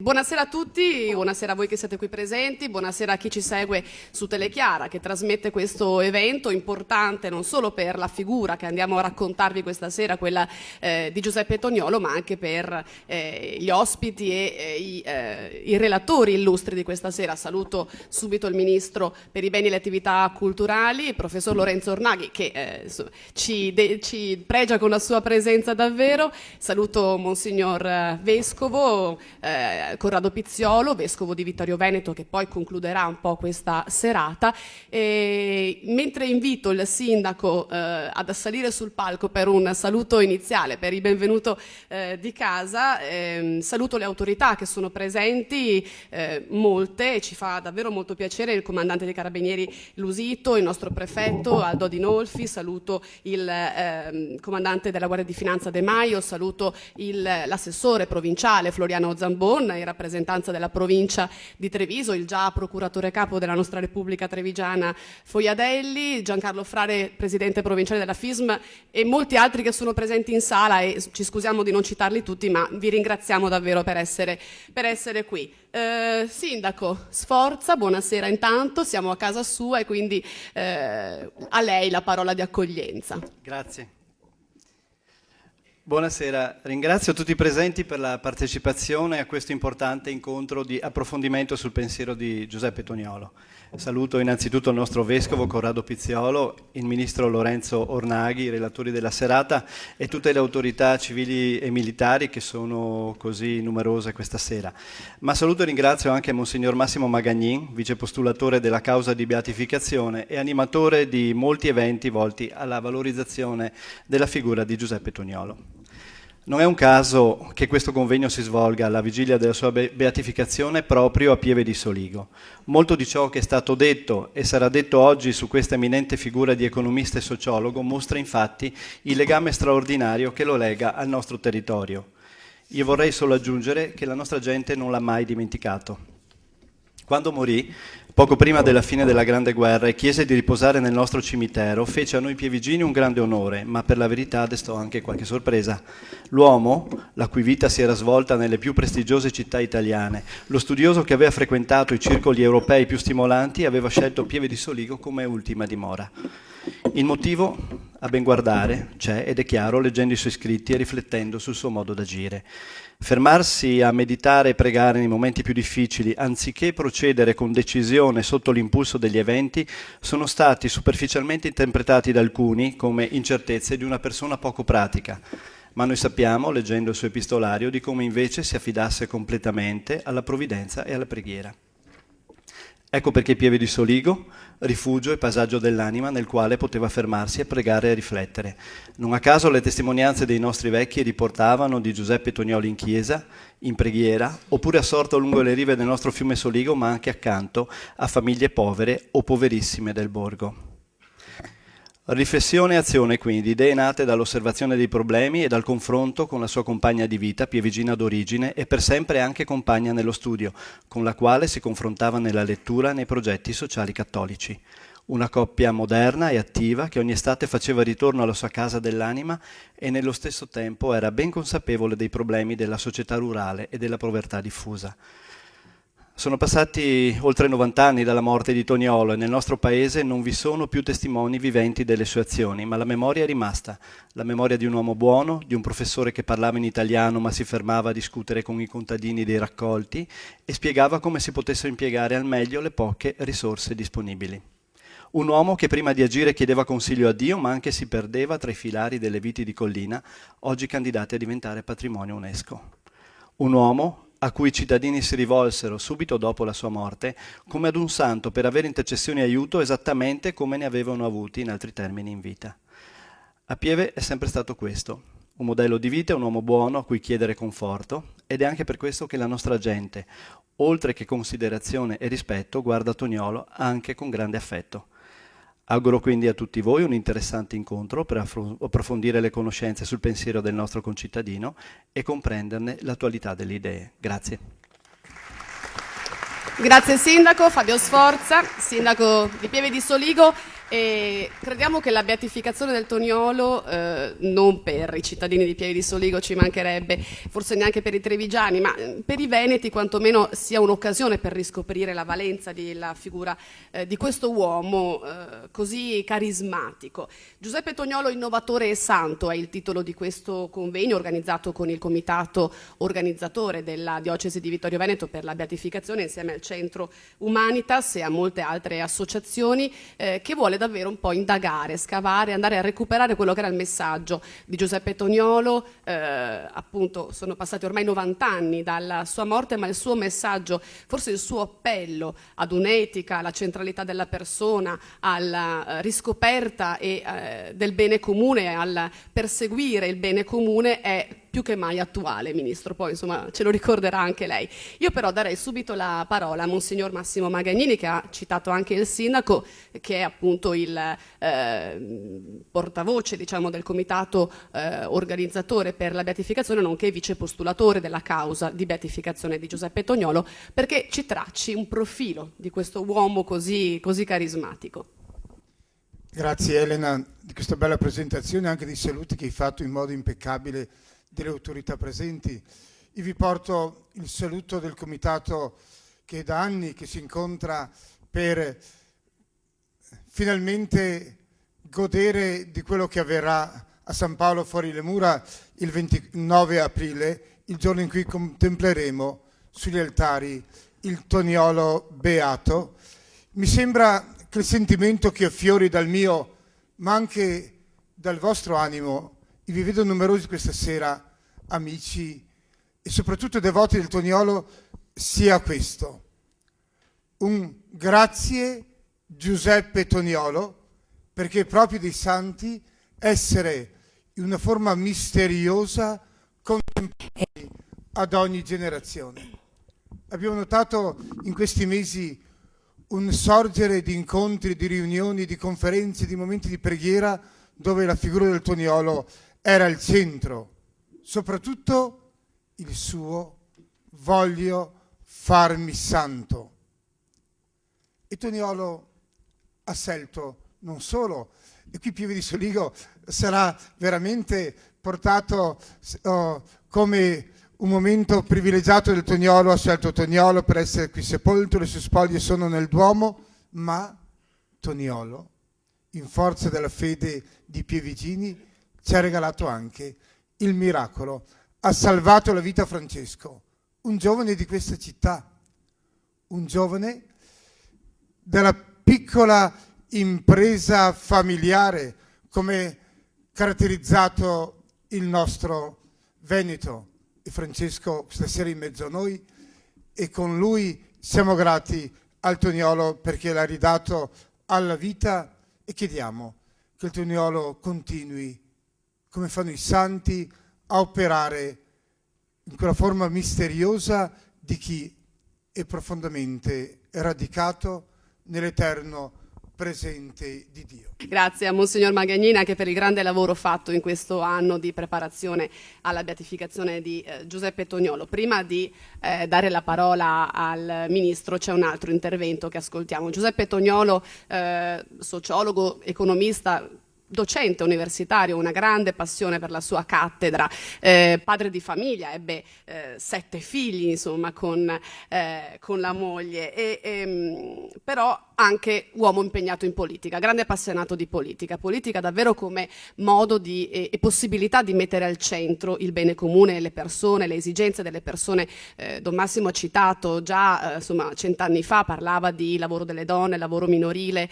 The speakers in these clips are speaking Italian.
Buonasera a tutti, buonasera a voi che siete qui presenti, buonasera a chi ci segue su Telechiara che trasmette questo evento importante non solo per la figura che andiamo a raccontarvi questa sera, quella di Giuseppe Toniolo, ma anche per gli ospiti e i relatori illustri di questa sera. Saluto subito il Ministro per i beni e le attività culturali, il Professor Lorenzo Ornaghi, che ci pregia con la sua presenza davvero. Saluto Monsignor Vescovo, Corrado Pizziolo, Vescovo di Vittorio Veneto, che poi concluderà un po' questa serata. Mentre invito il Sindaco ad salire sul palco per un saluto iniziale, per il benvenuto di casa, saluto le autorità che sono presenti, molte, e ci fa davvero molto piacere il Comandante dei Carabinieri Lusito, il nostro Prefetto Aldo Dinolfi, saluto il Comandante della Guardia di Finanza De Maio, saluto l'assessore provinciale Floriano Zambon, in rappresentanza della provincia di Treviso, il già procuratore capo della nostra Repubblica Trevigiana Foiadelli, Giancarlo Frare, presidente provinciale della FISM, e molti altri che sono presenti in sala, e ci scusiamo di non citarli tutti, ma vi ringraziamo davvero per essere qui. Sindaco Sforza, buonasera intanto, siamo a casa sua e quindi a lei la parola di accoglienza. Grazie. Buonasera, ringrazio tutti i presenti per la partecipazione a questo importante incontro di approfondimento sul pensiero di Giuseppe Toniolo. Saluto innanzitutto il nostro Vescovo Corrado Pizziolo, il Ministro Lorenzo Ornaghi, i relatori della serata e tutte le autorità civili e militari che sono così numerose questa sera. Ma saluto e ringrazio anche Monsignor Massimo Magagnin, vicepostulatore della causa di beatificazione e animatore di molti eventi volti alla valorizzazione della figura di Giuseppe Toniolo. Non è un caso che questo convegno si svolga alla vigilia della sua beatificazione proprio a Pieve di Soligo. Molto di ciò che è stato detto e sarà detto oggi su questa eminente figura di economista e sociologo mostra infatti il legame straordinario che lo lega al nostro territorio. Io vorrei solo aggiungere che la nostra gente non l'ha mai dimenticato. Quando morì, poco prima della fine della Grande Guerra, e chiese di riposare nel nostro cimitero, fece a noi pievigini un grande onore, ma per la verità destò anche qualche sorpresa. L'uomo, la cui vita si era svolta nelle più prestigiose città italiane, lo studioso che aveva frequentato i circoli europei più stimolanti, aveva scelto Pieve di Soligo come ultima dimora. Il motivo, a ben guardare, c'è ed è chiaro leggendo i suoi scritti e riflettendo sul suo modo d'agire. Fermarsi a meditare e pregare nei momenti più difficili, anziché procedere con decisione sotto l'impulso degli eventi, sono stati superficialmente interpretati da alcuni come incertezze di una persona poco pratica. Ma noi sappiamo, leggendo il suo epistolario, di come invece si affidasse completamente alla provvidenza e alla preghiera. Ecco perché Pieve di Soligo, rifugio e paesaggio dell'anima nel quale poteva fermarsi a pregare e riflettere. Non a caso le testimonianze dei nostri vecchi riportavano di Giuseppe Toniolo in chiesa, in preghiera, oppure assorto lungo le rive del nostro fiume Soligo, ma anche accanto a famiglie povere o poverissime del borgo. Riflessione e azione quindi, idee nate dall'osservazione dei problemi e dal confronto con la sua compagna di vita, pievigina d'origine e per sempre anche compagna nello studio, con la quale si confrontava nella lettura e nei progetti sociali cattolici. Una coppia moderna e attiva che ogni estate faceva ritorno alla sua casa dell'anima e nello stesso tempo era ben consapevole dei problemi della società rurale e della povertà diffusa. Sono passati oltre 90 anni dalla morte di Toniolo e nel nostro paese non vi sono più testimoni viventi delle sue azioni, ma la memoria è rimasta. La memoria di un uomo buono, di un professore che parlava in italiano ma si fermava a discutere con i contadini dei raccolti e spiegava come si potessero impiegare al meglio le poche risorse disponibili. Un uomo che prima di agire chiedeva consiglio a Dio ma anche si perdeva tra i filari delle viti di collina, oggi candidate a diventare patrimonio UNESCO. Un uomo a cui i cittadini si rivolsero subito dopo la sua morte come ad un santo per avere intercessioni e aiuto esattamente come ne avevano avuti in altri termini in vita. A Pieve è sempre stato questo, un modello di vita, un uomo buono a cui chiedere conforto, ed è anche per questo che la nostra gente, oltre che considerazione e rispetto, guarda Toniolo anche con grande affetto. Auguro quindi a tutti voi un interessante incontro per approfondire le conoscenze sul pensiero del nostro concittadino e comprenderne l'attualità delle idee. Grazie. Grazie Sindaco, Fabio Sforza, Sindaco di Pieve di Soligo. E crediamo che la beatificazione del Toniolo, non per i cittadini di Pieve di Soligo, ci mancherebbe, forse neanche per i trevigiani, ma per i veneti quantomeno sia un'occasione per riscoprire la valenza della figura di questo uomo così carismatico. Giuseppe Toniolo, innovatore e santo, è il titolo di questo convegno organizzato con il comitato organizzatore della diocesi di Vittorio Veneto per la beatificazione, insieme al Centro Humanitas e a molte altre associazioni, che vuole davvero un po' indagare, scavare, andare a recuperare quello che era il messaggio di Giuseppe Toniolo. Appunto sono passati ormai 90 anni dalla sua morte, ma il suo messaggio, forse il suo appello ad un'etica, alla centralità della persona, alla riscoperta del bene comune, al perseguire il bene comune è più che mai attuale, Ministro, poi insomma ce lo ricorderà anche lei. Io però darei subito la parola a Monsignor Massimo Magagnini, che ha citato anche il Sindaco, che è appunto il portavoce, diciamo, del comitato organizzatore per la beatificazione, nonché vice postulatore della causa di beatificazione di Giuseppe Toniolo, perché ci tracci un profilo di questo uomo così carismatico. Grazie Elena di questa bella presentazione, anche dei saluti che hai fatto in modo impeccabile delle autorità presenti. Io vi porto il saluto del comitato che da anni che si incontra per finalmente godere di quello che avverrà a San Paolo fuori le mura il 29 aprile, il giorno in cui contempleremo sugli altari il Toniolo beato. Mi sembra che il sentimento che affiori dal mio, ma anche dal vostro animo, e vi vedo numerosi questa sera, amici e soprattutto devoti del Toniolo, sia questo: un grazie Giuseppe Toniolo, perché è proprio dei santi essere in una forma misteriosa contemporanei ad ogni generazione. Abbiamo notato in questi mesi un sorgere di incontri, di riunioni, di conferenze, di momenti di preghiera dove la figura del Toniolo era il centro, soprattutto il suo voglio farmi santo. E Toniolo ha scelto non solo, e qui Pieve di Soligo sarà veramente portato come un momento privilegiato del Toniolo, ha scelto Toniolo per essere qui sepolto, le sue spoglie sono nel Duomo, ma Toniolo, in forza della fede di Pievigini, ci ha regalato anche il miracolo. Ha salvato la vita a Francesco, un giovane di questa città, un giovane della piccola impresa familiare, come caratterizzato il nostro Veneto. E Francesco stasera in mezzo a noi, e con lui siamo grati al Toniolo perché l'ha ridato alla vita, e chiediamo che il Toniolo continui, come fanno i santi, a operare in quella forma misteriosa di chi è profondamente radicato nell'eterno presente di Dio. Grazie a Monsignor Magagnini anche per il grande lavoro fatto in questo anno di preparazione alla beatificazione di Giuseppe Toniolo. Prima di dare la parola al Ministro c'è un altro intervento che ascoltiamo. Giuseppe Toniolo, sociologo, economista, docente universitario, una grande passione per la sua cattedra, padre di famiglia, ebbe 7 figli insomma con la moglie, però anche uomo impegnato in politica, grande appassionato di politica davvero come modo e possibilità di mettere al centro il bene comune, le persone, le esigenze delle persone. Don Massimo ha citato già insomma 100 anni fa, parlava di lavoro delle donne, lavoro minorile,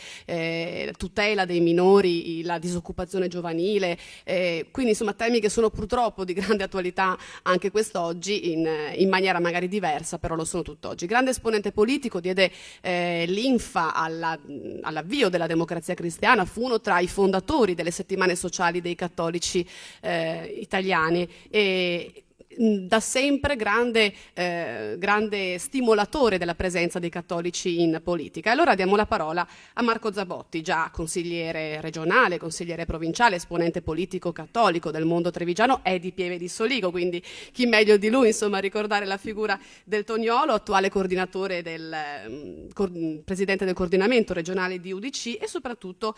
tutela dei minori, la disoccupazione giovanile, quindi insomma temi che sono purtroppo di grande attualità anche quest'oggi in maniera magari diversa, però lo sono tutt'oggi. Grande esponente politico, diede linfa all'avvio della democrazia cristiana, fu uno tra i fondatori delle settimane sociali dei cattolici italiani, e da sempre grande stimolatore della presenza dei cattolici in politica. Allora diamo la parola a Marco Zabotti, già consigliere regionale, consigliere provinciale, esponente politico cattolico del mondo trevigiano, è di Pieve di Soligo, quindi chi meglio di lui, insomma, a ricordare la figura del Toniolo, attuale coordinatore presidente del coordinamento regionale di UDC e soprattutto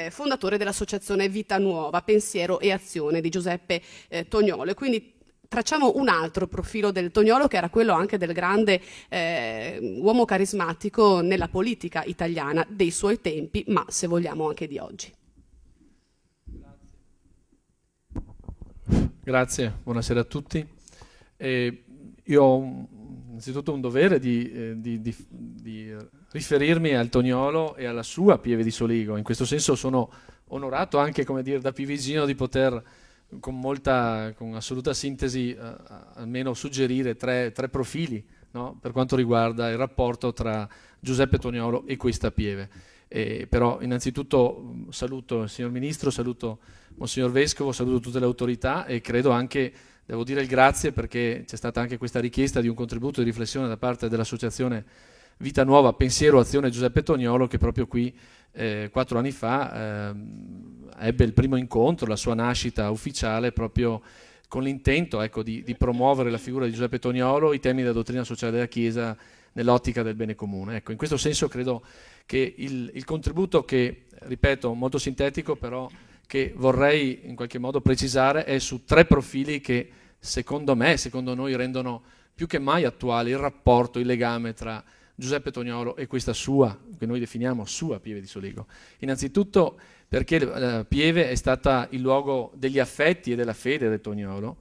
fondatore dell'associazione Vita Nuova, Pensiero e Azione di Giuseppe Toniolo. E quindi tracciamo un altro profilo del Toniolo, che era quello anche del grande uomo carismatico nella politica italiana dei suoi tempi, ma se vogliamo anche di oggi. Grazie, buonasera a tutti. Io ho innanzitutto un dovere di riferirmi al Toniolo e alla sua Pieve di Soligo. In questo senso sono onorato anche, come dire, da pivigino di poter con assoluta sintesi almeno suggerire tre profili, no? Per quanto riguarda il rapporto tra Giuseppe Toniolo e questa Pieve. Però innanzitutto saluto il signor Ministro, saluto Monsignor Vescovo, saluto tutte le autorità e credo anche, devo dire il grazie perché c'è stata anche questa richiesta di un contributo di riflessione da parte dell'associazione Vita Nuova, Pensiero, Azione Giuseppe Toniolo, che proprio qui 4 anni fa ebbe il primo incontro, la sua nascita ufficiale, proprio con l'intento, ecco, di promuovere la figura di Giuseppe Toniolo, i temi della dottrina sociale della Chiesa nell'ottica del bene comune. Ecco, in questo senso credo che il contributo che, ripeto, molto sintetico, però che vorrei in qualche modo precisare è su 3 profili che secondo me, secondo noi rendono più che mai attuale il rapporto, il legame tra Giuseppe Toniolo e questa sua, che noi definiamo sua Pieve di Soligo. Innanzitutto perché Pieve è stata il luogo degli affetti e della fede del Toniolo,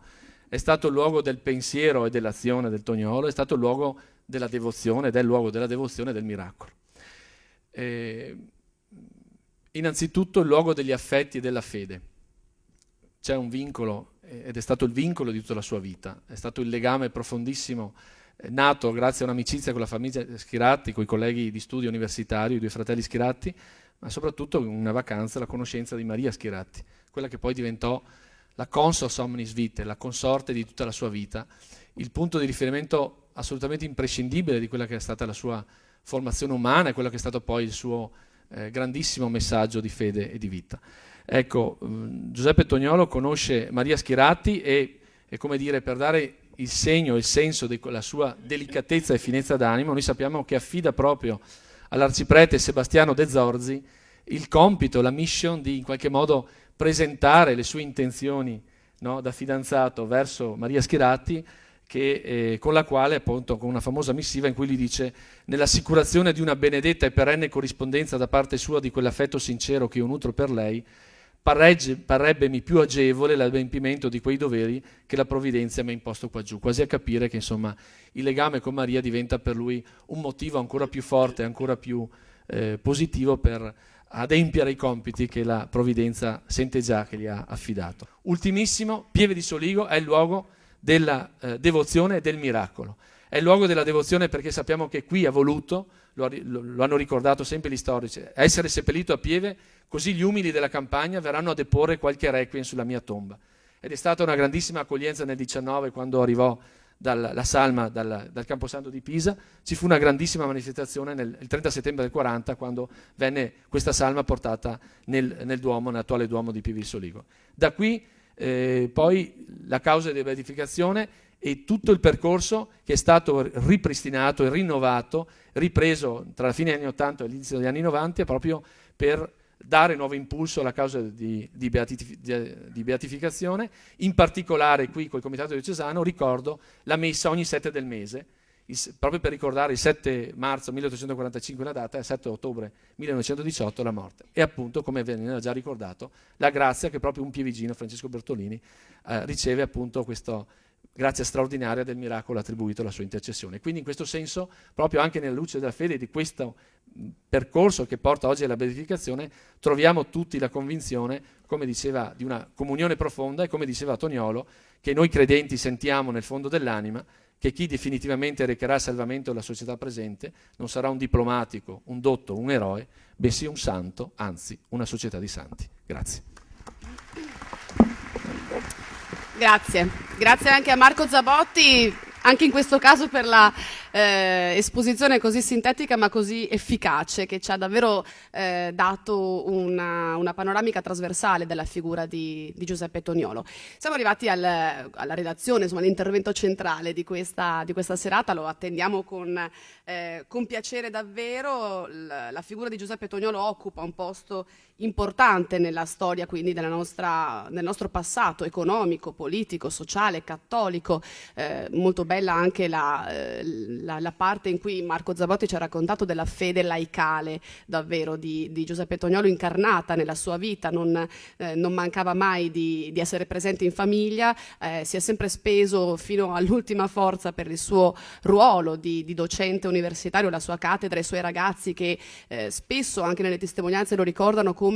è stato il luogo del pensiero e dell'azione del Toniolo, è stato il luogo della devozione, ed è il luogo della devozione e del miracolo. Innanzitutto il luogo degli affetti e della fede. C'è un vincolo, ed è stato il vincolo di tutta la sua vita, è stato il legame profondissimo nato grazie a un'amicizia con la famiglia Schiratti, con i colleghi di studio universitario, i 2 fratelli Schiratti, ma soprattutto una vacanza, la conoscenza di Maria Schiratti, quella che poi diventò la consors omnis vitae, la consorte di tutta la sua vita, il punto di riferimento assolutamente imprescindibile di quella che è stata la sua formazione umana e quello che è stato poi il suo grandissimo messaggio di fede e di vita. Ecco, Giuseppe Toniolo conosce Maria Schiratti e come dire, per dare il segno, il senso della sua delicatezza e finezza d'animo, noi sappiamo che affida proprio all'arciprete Sebastiano De Zorzi il compito, la mission di in qualche modo presentare le sue intenzioni, no, da fidanzato verso Maria Schiratti, con la quale appunto con una famosa missiva in cui gli dice: nell'assicurazione di una benedetta e perenne corrispondenza da parte sua di quell'affetto sincero che io nutro per lei, parrebbemi più agevole l'adempimento di quei doveri che la provvidenza mi ha imposto qua giù, quasi a capire che insomma il legame con Maria diventa per lui un motivo ancora più forte, ancora più positivo per adempiere i compiti che la provvidenza sente già che gli ha affidato. Ultimissimo, Pieve di Soligo è il luogo della devozione e del miracolo. È il luogo della devozione perché sappiamo che qui ha voluto, lo hanno ricordato sempre gli storici, essere seppellito a Pieve, così gli umili della campagna verranno a deporre qualche requiem sulla mia tomba. Ed è stata una grandissima accoglienza nel 19, quando arrivò la salma dal Camposanto di Pisa. Ci fu una grandissima manifestazione il 30 settembre del 40, quando venne questa salma portata nel Duomo, nell'attuale Duomo di Pieve di Soligo. Da qui poi la causa di beatificazione e tutto il percorso che è stato ripristinato e rinnovato, ripreso tra la fine degli anni 80 e l'inizio degli anni 90, proprio per dare nuovo impulso alla causa di beatificazione. In particolare qui col Comitato Diocesano ricordo la messa ogni 7 del mese, proprio per ricordare il 7 marzo 1845 la data e il 7 ottobre 1918 la morte. E appunto, come veniva già ricordato, la grazia che proprio un pievigino, Francesco Bertolini, riceve appunto questa grazia straordinaria del miracolo attribuito alla sua intercessione. Quindi in questo senso, proprio anche nella luce della fede di questo percorso che porta oggi alla beatificazione, troviamo tutti la convinzione, come diceva, di una comunione profonda, e come diceva Toniolo, che noi credenti sentiamo nel fondo dell'anima che chi definitivamente recherà il salvamento della società presente non sarà un diplomatico, un dotto, un eroe, bensì un santo, anzi una società di santi. Grazie. Grazie anche a Marco Zabotti, anche in questo caso per la esposizione così sintetica ma così efficace, che ci ha davvero dato una panoramica trasversale della figura di Giuseppe Toniolo. Siamo arrivati alla redazione, insomma, all'intervento centrale di questa serata. Lo attendiamo con piacere davvero. La figura di Giuseppe Toniolo occupa un posto importante nella storia, quindi del nostro passato economico, politico, sociale, cattolico. Molto bella anche la parte in cui Marco Zabotti ci ha raccontato della fede laicale davvero di Giuseppe Toniolo incarnata nella sua vita. Non mancava mai di essere presente in famiglia, si è sempre speso fino all'ultima forza per il suo ruolo di docente universitario, la sua cattedra, i suoi ragazzi che spesso anche nelle testimonianze lo ricordano come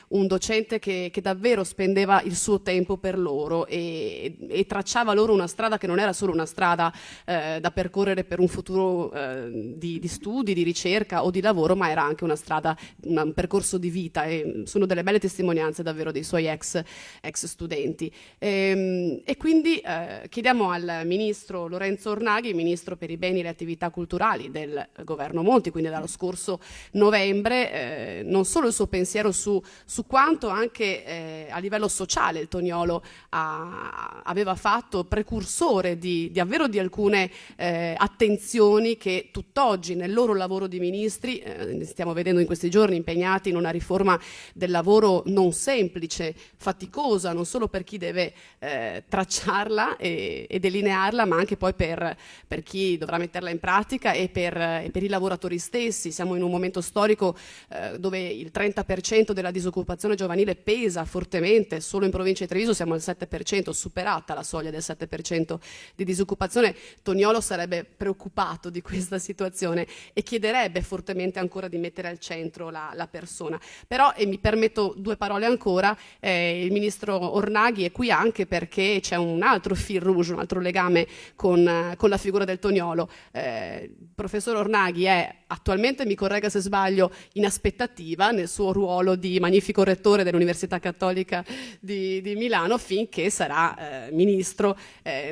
un docente che davvero spendeva il suo tempo per loro e tracciava loro una strada che non era solo una strada da percorrere per un futuro di studi, di ricerca o di lavoro, ma era anche una strada, un percorso di vita, e sono delle belle testimonianze davvero dei suoi ex studenti. E quindi chiediamo al ministro Lorenzo Ornaghi, ministro per i beni e le attività culturali del governo Monti, quindi dallo scorso novembre, non solo il suo pensiero su quanto anche a livello sociale il Toniolo aveva fatto precursore davvero di alcune attenzioni che tutt'oggi nel loro lavoro di ministri stiamo vedendo in questi giorni, impegnati in una riforma del lavoro non semplice, faticosa, non solo per chi deve tracciarla e delinearla, ma anche poi per chi dovrà metterla in pratica e per i lavoratori stessi. Siamo in un momento storico dove il 30% della disoccupazione giovanile pesa fortemente. Solo in provincia di Treviso siamo al 7%, superata la soglia del 7% di disoccupazione. Toniolo sarebbe preoccupato di questa situazione e chiederebbe fortemente ancora di mettere al centro la persona. Però, e mi permetto due parole ancora, il ministro Ornaghi è qui anche perché c'è un altro fil rouge, un altro legame con la figura del Toniolo. Il professor Ornaghi è attualmente, mi corregga se sbaglio, in aspettativa nel suo ruolo di magnifico rettore dell'Università Cattolica di Milano, finché sarà ministro.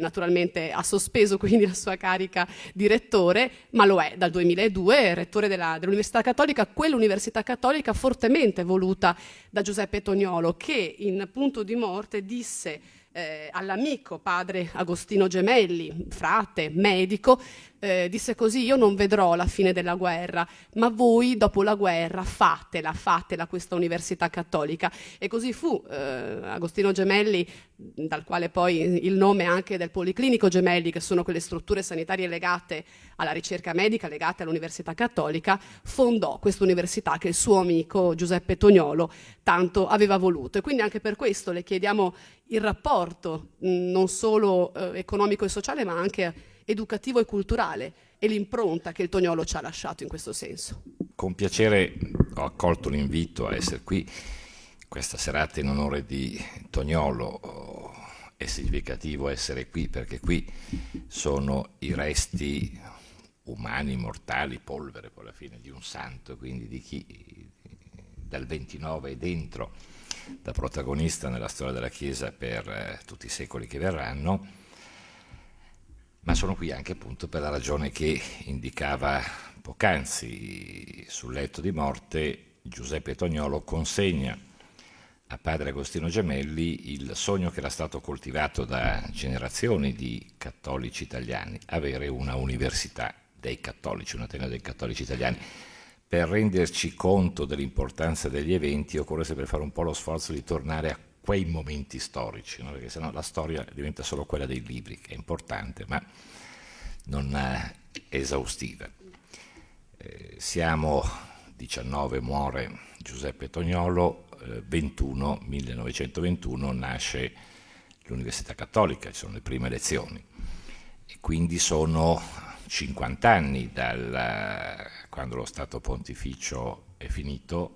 Naturalmente ha sospeso quindi la sua carica di rettore, ma lo è dal 2002, rettore dell'Università Cattolica, quell'Università Cattolica fortemente voluta da Giuseppe Toniolo, che in punto di morte disse all'amico padre Agostino Gemelli, frate, medico, disse così: io non vedrò la fine della guerra, ma voi dopo la guerra fatela questa università cattolica. E così fu. Agostino Gemelli, dal quale poi il nome anche del Policlinico Gemelli, che sono quelle strutture sanitarie legate alla ricerca medica, legate all'università cattolica, fondò questa università che il suo amico Giuseppe Toniolo tanto aveva voluto. E quindi anche per questo le chiediamo il rapporto non solo economico e sociale, ma anche educativo e culturale, e l'impronta che il Toniolo ci ha lasciato in questo senso. Con piacere ho accolto l'invito a essere qui questa serata in onore di Toniolo. È significativo essere qui perché qui sono i resti umani, mortali, polvere poi alla fine di un santo, quindi di chi dal 29 è dentro, da protagonista nella storia della Chiesa per tutti i secoli che verranno. Ma sono qui anche appunto per la ragione che indicava poc'anzi. Sul letto di morte Giuseppe Toniolo consegna a padre Agostino Gemelli il sogno che era stato coltivato da generazioni di cattolici italiani: avere una università dei cattolici, un ateneo dei cattolici italiani. Per renderci conto dell'importanza degli eventi occorre sempre fare un po' lo sforzo di tornare a quei momenti storici, no? Perché sennò la storia diventa solo quella dei libri, che è importante, ma non è esaustiva. Siamo 19, muore Giuseppe Toniolo, 1921 nasce l'Università Cattolica, ci sono le prime elezioni, e quindi sono 50 anni quando lo Stato Pontificio è finito,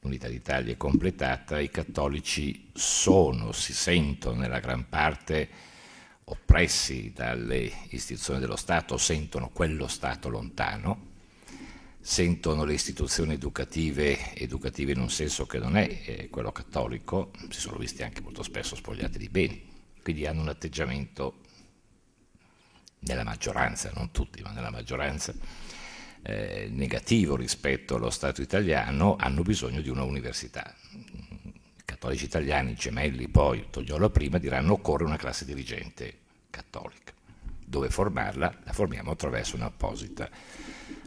l'Unità d'Italia è completata, i cattolici si sentono nella gran parte oppressi dalle istituzioni dello Stato, sentono quello Stato lontano, sentono le istituzioni educative in un senso che non è quello cattolico, si sono visti anche molto spesso spogliati di beni, quindi hanno un atteggiamento, nella maggioranza, non tutti, ma nella maggioranza, negativo rispetto allo Stato italiano, hanno bisogno di una università. I cattolici italiani, Gemelli poi, Togliolo prima, diranno occorre una classe dirigente cattolica. Dove formarla? La formiamo attraverso un'apposita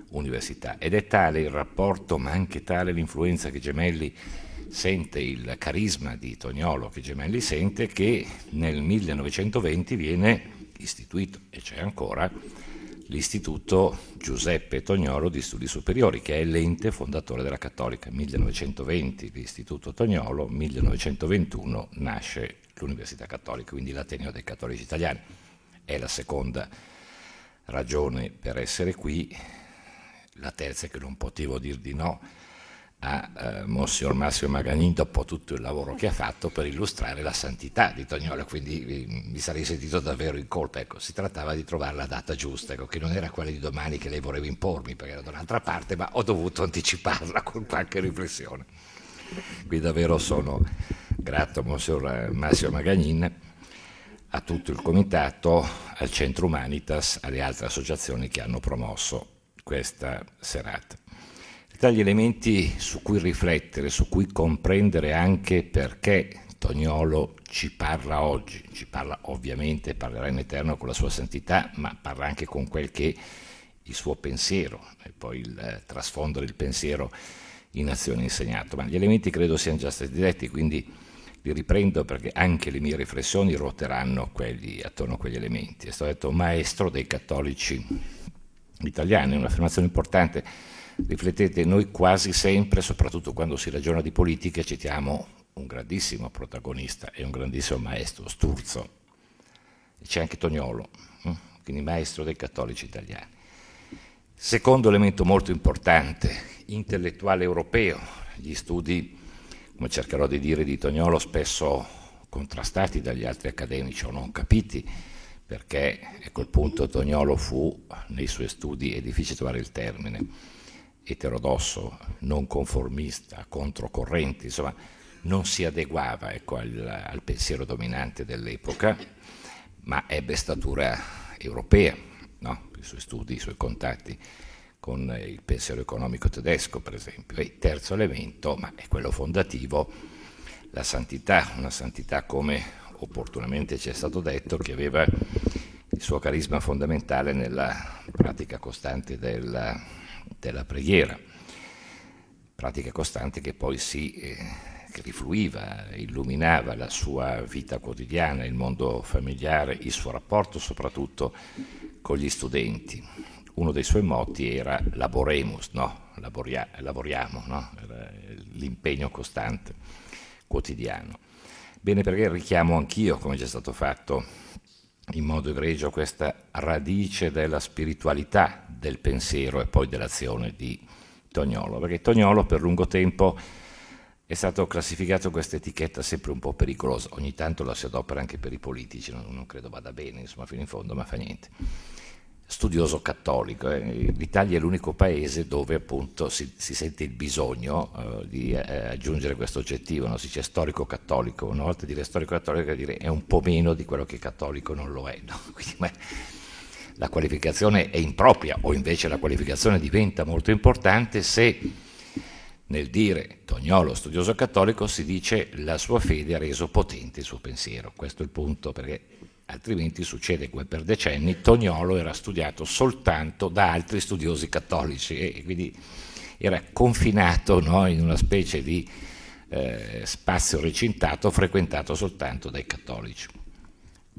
università. Ed è tale il rapporto, ma anche tale l'influenza che Gemelli sente, il carisma di Toniolo che Gemelli sente, che nel 1920 viene istituito, e c'è ancora, l'Istituto Giuseppe Toniolo di Studi Superiori, che è l'ente fondatore della Cattolica. 1920 l'Istituto Toniolo, 1921 nasce l'Università Cattolica, quindi l'Ateneo dei Cattolici Italiani. È la seconda ragione per essere qui. La terza è che non potevo dir di no a Monsignor Massimo Maganin dopo tutto il lavoro che ha fatto per illustrare la santità di Toniolo, quindi mi sarei sentito davvero in colpa. Ecco, si trattava di trovare la data giusta, ecco, che non era quella di domani che lei voleva impormi, perché era da un'altra parte, ma ho dovuto anticiparla con qualche riflessione. Qui davvero sono grato a Monsignor Massimo Maganin, a tutto il comitato, al Centro Humanitas, alle altre associazioni che hanno promosso questa serata. Tra gli elementi su cui riflettere, su cui comprendere anche perché Toniolo ci parla oggi, ci parla ovviamente, parlerà in eterno con la sua santità, ma parla anche con quel che è il suo pensiero e poi il trasfondere il pensiero in azione insegnato. Ma gli elementi credo siano già stati detti, quindi li riprendo perché anche le mie riflessioni ruoteranno attorno a quegli elementi. È stato detto maestro dei cattolici italiani, è un'affermazione importante. Riflettete, noi quasi sempre, soprattutto quando si ragiona di politica, citiamo un grandissimo protagonista e un grandissimo maestro, Sturzo, e c'è anche Toniolo, quindi maestro dei cattolici italiani. Secondo elemento molto importante, intellettuale europeo, gli studi, come cercherò di dire, di Toniolo spesso contrastati dagli altri accademici o non capiti, perché, ecco il punto, Toniolo fu nei suoi studi, è difficile trovare il termine, eterodosso, non conformista, controcorrente, insomma non si adeguava, ecco, al pensiero dominante dell'epoca, ma ebbe statura europea, no? I suoi studi, i suoi contatti con il pensiero economico tedesco, per esempio. E terzo elemento, ma è quello fondativo, la santità, una santità, come opportunamente ci è stato detto, che aveva il suo carisma fondamentale nella pratica costante della preghiera, pratica costante che poi che rifluiva, illuminava la sua vita quotidiana, il mondo familiare, il suo rapporto soprattutto con gli studenti. Uno dei suoi motti era laboremus, no? Lavoriamo, no? Era l'impegno costante quotidiano. Bene, perché richiamo anch'io, come già stato fatto in modo egregio, questa radice della spiritualità del pensiero e poi dell'azione di Toniolo, perché Toniolo per lungo tempo è stato classificato questa etichetta sempre un po' pericolosa, ogni tanto la si adopera anche per i politici, non credo vada bene, insomma, fino in fondo, ma fa niente. Studioso cattolico, l'Italia è l'unico paese dove appunto si sente il bisogno di aggiungere questo oggettivo, no? Si dice storico cattolico, una volta dire storico cattolico vuol dire è un po' meno di quello che cattolico non lo è, no? Quindi, la qualificazione è impropria, o invece la qualificazione diventa molto importante se nel dire Toniolo studioso cattolico si dice la sua fede ha reso potente il suo pensiero. Questo è il punto, perché altrimenti succede come per decenni Toniolo era studiato soltanto da altri studiosi cattolici e quindi era confinato, no, in una specie di spazio recintato frequentato soltanto dai cattolici.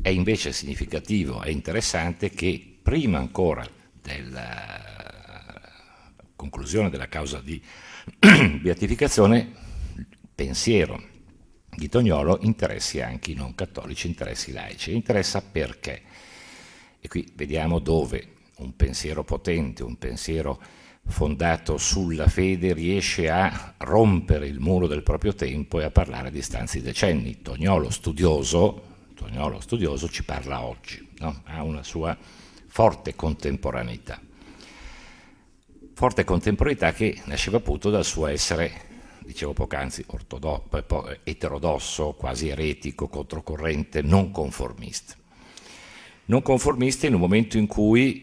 È invece significativo e interessante che prima ancora della conclusione della causa di beatificazione il pensiero di Toniolo interessi anche i non cattolici, interessi i laici. Interessa perché? E qui vediamo dove un pensiero potente, un pensiero fondato sulla fede riesce a rompere il muro del proprio tempo e a parlare a distanza di decenni. Toniolo studioso ci parla oggi, no? Ha una sua forte contemporaneità che nasceva appunto dal suo essere dicevo poc'anzi, eterodosso, quasi eretico, controcorrente, non conformista. Non conformista in un momento in cui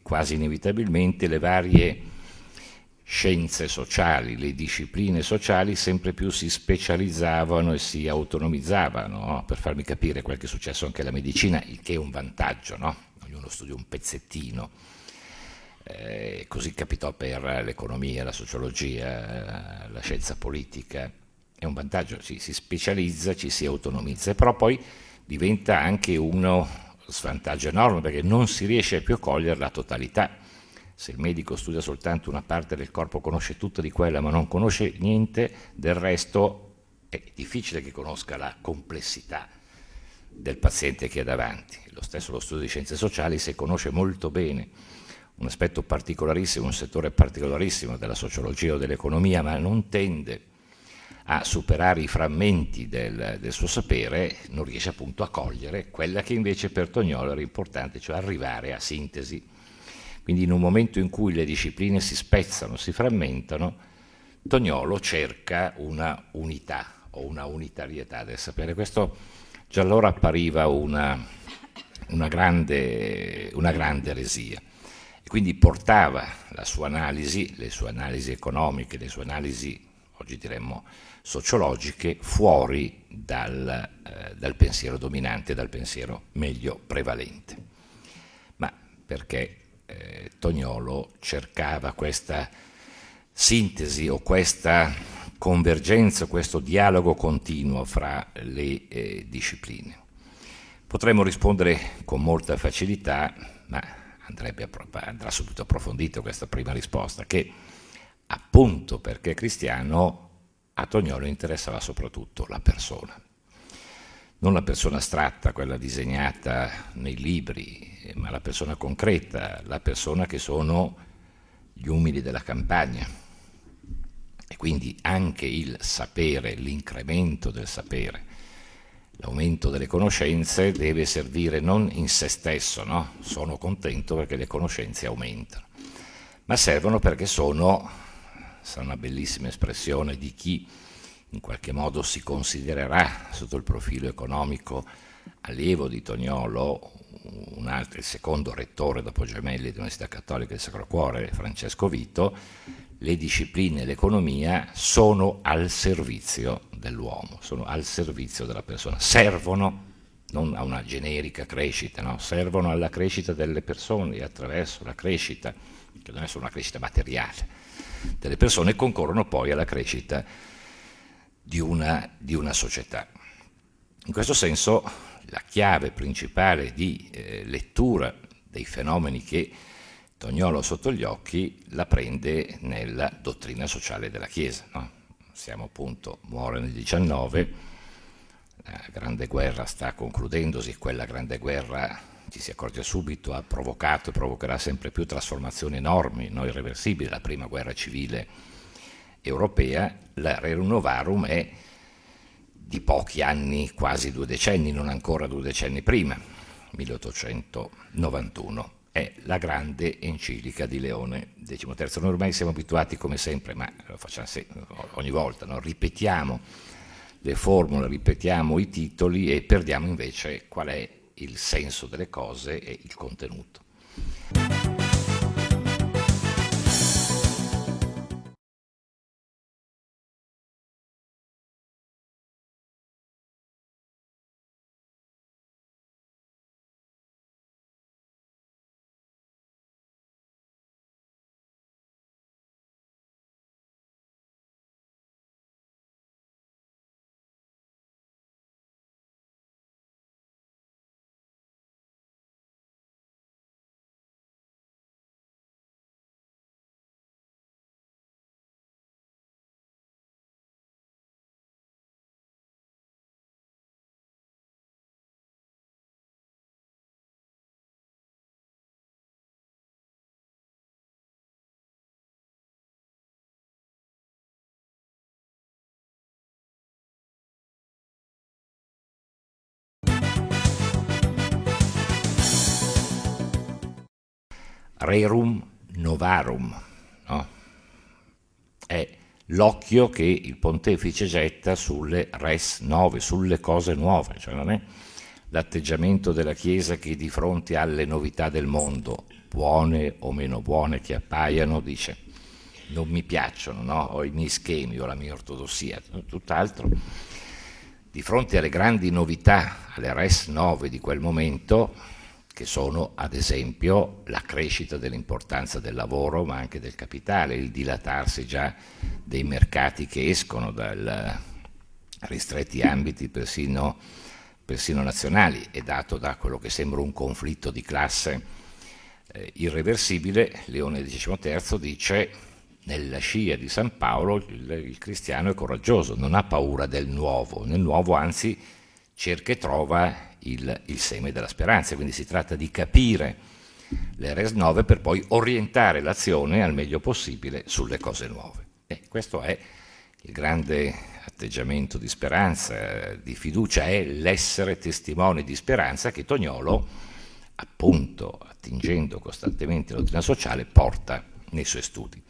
quasi inevitabilmente le varie scienze sociali, le discipline sociali sempre più si specializzavano e si autonomizzavano, no? Per farmi capire quel che è successo anche alla medicina, il che è un vantaggio, no? Ognuno studia un pezzettino. Così capitò per l'economia, la sociologia, la scienza politica. È un vantaggio, si specializza, ci si autonomizza, però poi diventa anche uno svantaggio enorme perché non si riesce più a cogliere la totalità. Se il medico studia soltanto una parte del corpo, conosce tutta di quella ma non conosce niente del resto, è difficile che conosca la complessità del paziente che ha davanti. Lo stesso lo studio di scienze sociali, se conosce molto bene un aspetto particolarissimo, un settore particolarissimo della sociologia o dell'economia, ma non tende a superare i frammenti del suo sapere, non riesce appunto a cogliere quella che invece per Toniolo era importante, cioè arrivare a sintesi. Quindi in un momento in cui le discipline si spezzano, si frammentano, Toniolo cerca una unità o una unitarietà del sapere. Questo già allora appariva una grande eresia. E quindi portava la sua analisi, le sue analisi economiche, le sue analisi, oggi diremmo, sociologiche, fuori dal pensiero dominante, dal pensiero meglio prevalente. Ma perché Toniolo cercava questa sintesi o questa convergenza, questo dialogo continuo fra le discipline? Potremmo rispondere con molta facilità, ma andrà subito approfondito questa prima risposta, che appunto perché cristiano a Toniolo interessava soprattutto la persona. Non la persona astratta, quella disegnata nei libri, ma la persona concreta, la persona che sono gli umili della campagna. E quindi anche il sapere, l'incremento del sapere, l'aumento delle conoscenze deve servire non in se stesso, no? Sono contento perché le conoscenze aumentano, ma servono perché sono una bellissima espressione di chi in qualche modo si considererà sotto il profilo economico allievo di Toniolo, il secondo rettore dopo Gemelli dell'Università Cattolica del Sacro Cuore, Francesco Vito. Le discipline e l'economia sono al servizio dell'uomo, sono al servizio della persona, servono non a una generica crescita, no? Servono alla crescita delle persone e attraverso la crescita, che non è solo una crescita materiale, delle persone, concorrono poi alla crescita di una società. In questo senso la chiave principale di lettura dei fenomeni che Toniolo ha sotto gli occhi la prende nella dottrina sociale della Chiesa, no? Siamo appunto, muore nel 19, la Grande Guerra sta concludendosi, quella Grande Guerra, ci si accorge subito, ha provocato e provocherà sempre più trasformazioni enormi, no, irreversibili. La prima guerra civile europea, la Rerum Novarum è di pochi anni, quasi 2 decenni, non ancora 2 decenni prima, 1891. È la grande enciclica di Leone XIII. Noi ormai siamo abituati, come sempre, ma lo facciamo ogni volta, no? Ripetiamo le formule, ripetiamo i titoli e perdiamo invece qual è il senso delle cose e il contenuto. Rerum Novarum, no? È l'occhio che il pontefice getta sulle res nove, sulle cose nuove, cioè non è l'atteggiamento della Chiesa che di fronte alle novità del mondo, buone o meno buone che appaiano, dice non mi piacciono, no? Ho i miei schemi, ho la mia ortodossia, tutt'altro. Di fronte alle grandi novità, alle res nove di quel momento, che sono ad esempio la crescita dell'importanza del lavoro ma anche del capitale, il dilatarsi già dei mercati che escono dai ristretti ambiti persino nazionali, e dato da quello che sembra un conflitto di classe irreversibile, Leone XIII dice: nella scia di San Paolo il cristiano è coraggioso, non ha paura del nuovo, nel nuovo anzi cerca e trova il seme della speranza, quindi si tratta di capire le res nove per poi orientare l'azione al meglio possibile sulle cose nuove. E questo è il grande atteggiamento di speranza, di fiducia, è l'essere testimone di speranza che Toniolo, appunto attingendo costantemente alla dottrina sociale, porta nei suoi studi.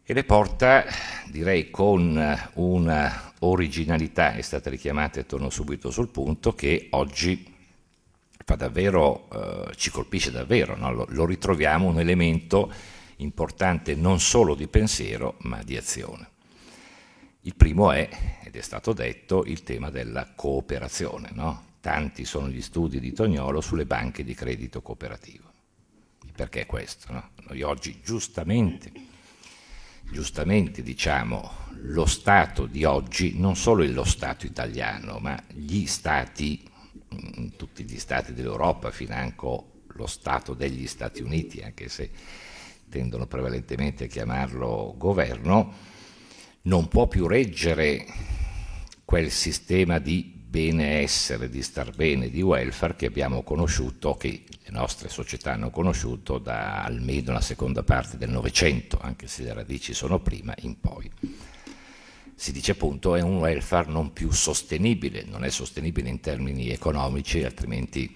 E le porta, direi, con una originalità, è stata richiamata e torno subito sul punto, che oggi fa davvero, ci colpisce davvero, no? Lo ritroviamo un elemento importante non solo di pensiero ma di azione. Il primo è, ed è stato detto, il tema della cooperazione, no? Tanti sono gli studi di Toniolo sulle banche di credito cooperativo. Perché questo? No? Noi oggi giustamente diciamo, lo Stato di oggi, non solo lo Stato italiano, ma gli Stati, tutti gli Stati dell'Europa, financo lo Stato degli Stati Uniti, anche se tendono prevalentemente a chiamarlo governo, non può più reggere quel sistema di benessere, di star bene, di welfare che abbiamo conosciuto, che le nostre società hanno conosciuto da almeno la seconda parte del Novecento, anche se le radici sono prima in poi. Si dice appunto è un welfare non più sostenibile, non è sostenibile in termini economici, altrimenti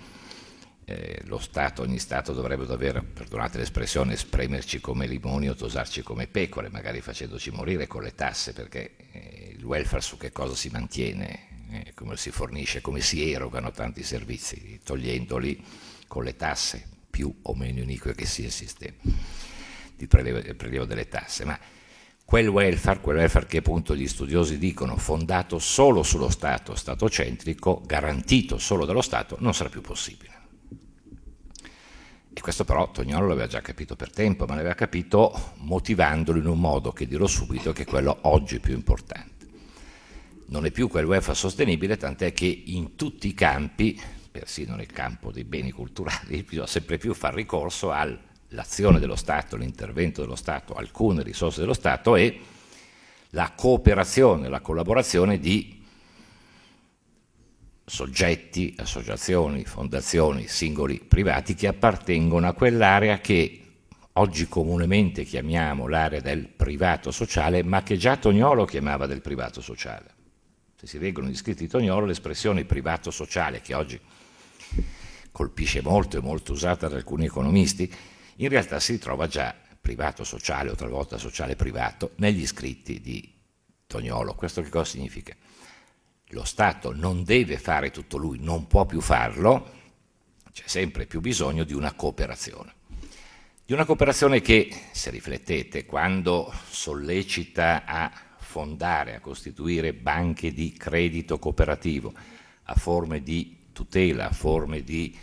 ogni Stato dovrebbe dover, perdonate l'espressione, spremerci come limoni o tosarci come pecore, magari facendoci morire con le tasse, perché il welfare su che cosa si mantiene? Come si fornisce, come si erogano tanti servizi, togliendoli con le tasse, più o meno inique che sia il sistema di prelievo delle tasse. Ma quel welfare che appunto gli studiosi dicono fondato solo sullo Stato, statocentrico, garantito solo dallo Stato, non sarà più possibile. E questo però Toniolo l'aveva già capito per tempo, ma l'aveva capito motivandolo in un modo che dirò subito che è quello oggi più importante. Non è più quel welfare sostenibile, tant'è che in tutti i campi, persino nel campo dei beni culturali, bisogna sempre più far ricorso all'azione dello Stato, l'intervento dello Stato, alcune risorse dello Stato e la cooperazione, la collaborazione di soggetti, associazioni, fondazioni, singoli privati che appartengono a quell'area che oggi comunemente chiamiamo l'area del privato sociale, ma che già Toniolo chiamava del privato sociale. Se si leggono gli scritti di Toniolo, l'espressione privato sociale, che oggi colpisce molto e molto usata da alcuni economisti, in realtà si ritrova già privato sociale o talvolta sociale privato negli scritti di Toniolo. Questo che cosa significa? Lo Stato non deve fare tutto lui, non può più farlo, c'è sempre più bisogno di una cooperazione. Di una cooperazione che, se riflettete, quando sollecita a fondare, a costituire banche di credito cooperativo, a forme di tutela, a forme di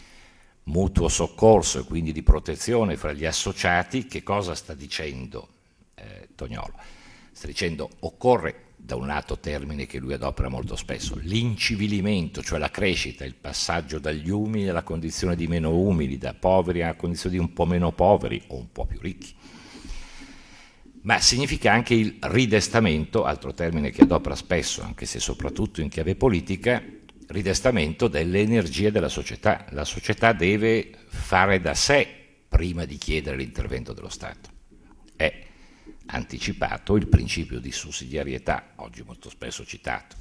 mutuo soccorso e quindi di protezione fra gli associati, che cosa sta dicendo Toniolo? Sta dicendo occorre, da un lato termine che lui adopera molto spesso, l'incivilimento, cioè la crescita, il passaggio dagli umili alla condizione di meno umili, da poveri alla condizione di un po' meno poveri o un po' più ricchi. Ma significa anche il ridestamento, altro termine che adopera spesso, anche se soprattutto in chiave politica, ridestamento delle energie della società. La società deve fare da sé prima di chiedere l'intervento dello Stato. È anticipato il principio di sussidiarietà, oggi molto spesso citato,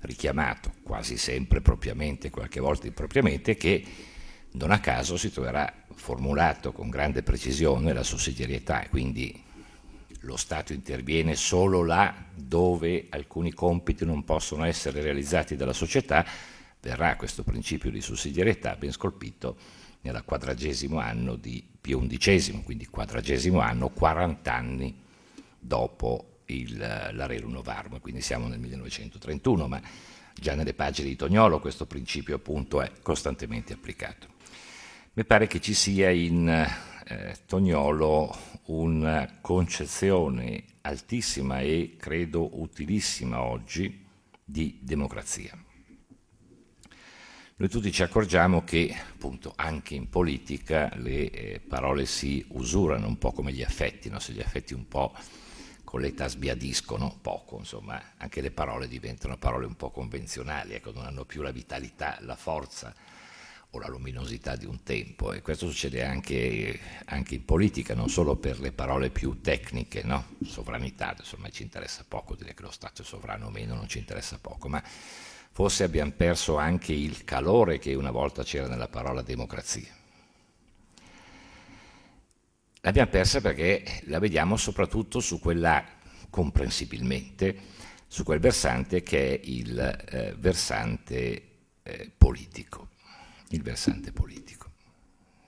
richiamato quasi sempre propriamente, qualche volta impropriamente, che non a caso si troverà formulato con grande precisione la sussidiarietà e quindi lo Stato interviene solo là dove alcuni compiti non possono essere realizzati dalla società, verrà questo principio di sussidiarietà ben scolpito nel 40° anno di Pio XI, quindi 40° anno, 40 anni dopo la Rerum Novarum, quindi siamo nel 1931, ma già nelle pagine di Toniolo questo principio appunto è costantemente applicato. Mi pare che ci sia in Toniolo una concezione altissima e credo utilissima oggi di democrazia. Noi tutti ci accorgiamo che appunto anche in politica le parole si usurano un po' come gli affetti, no? Se gli affetti un po' con l'età sbiadiscono poco, insomma, anche le parole diventano parole un po' convenzionali, ecco, non hanno più la vitalità, la forza o la luminosità di un tempo, e questo succede anche in politica, non solo per le parole più tecniche, no? Sovranità, insomma, ci interessa poco dire che lo Stato è sovrano o meno, non ci interessa poco, ma forse abbiamo perso anche il calore che una volta c'era nella parola democrazia. L'abbiamo persa perché la vediamo soprattutto su quella, comprensibilmente, su quel versante che è il versante politico. Il versante politico.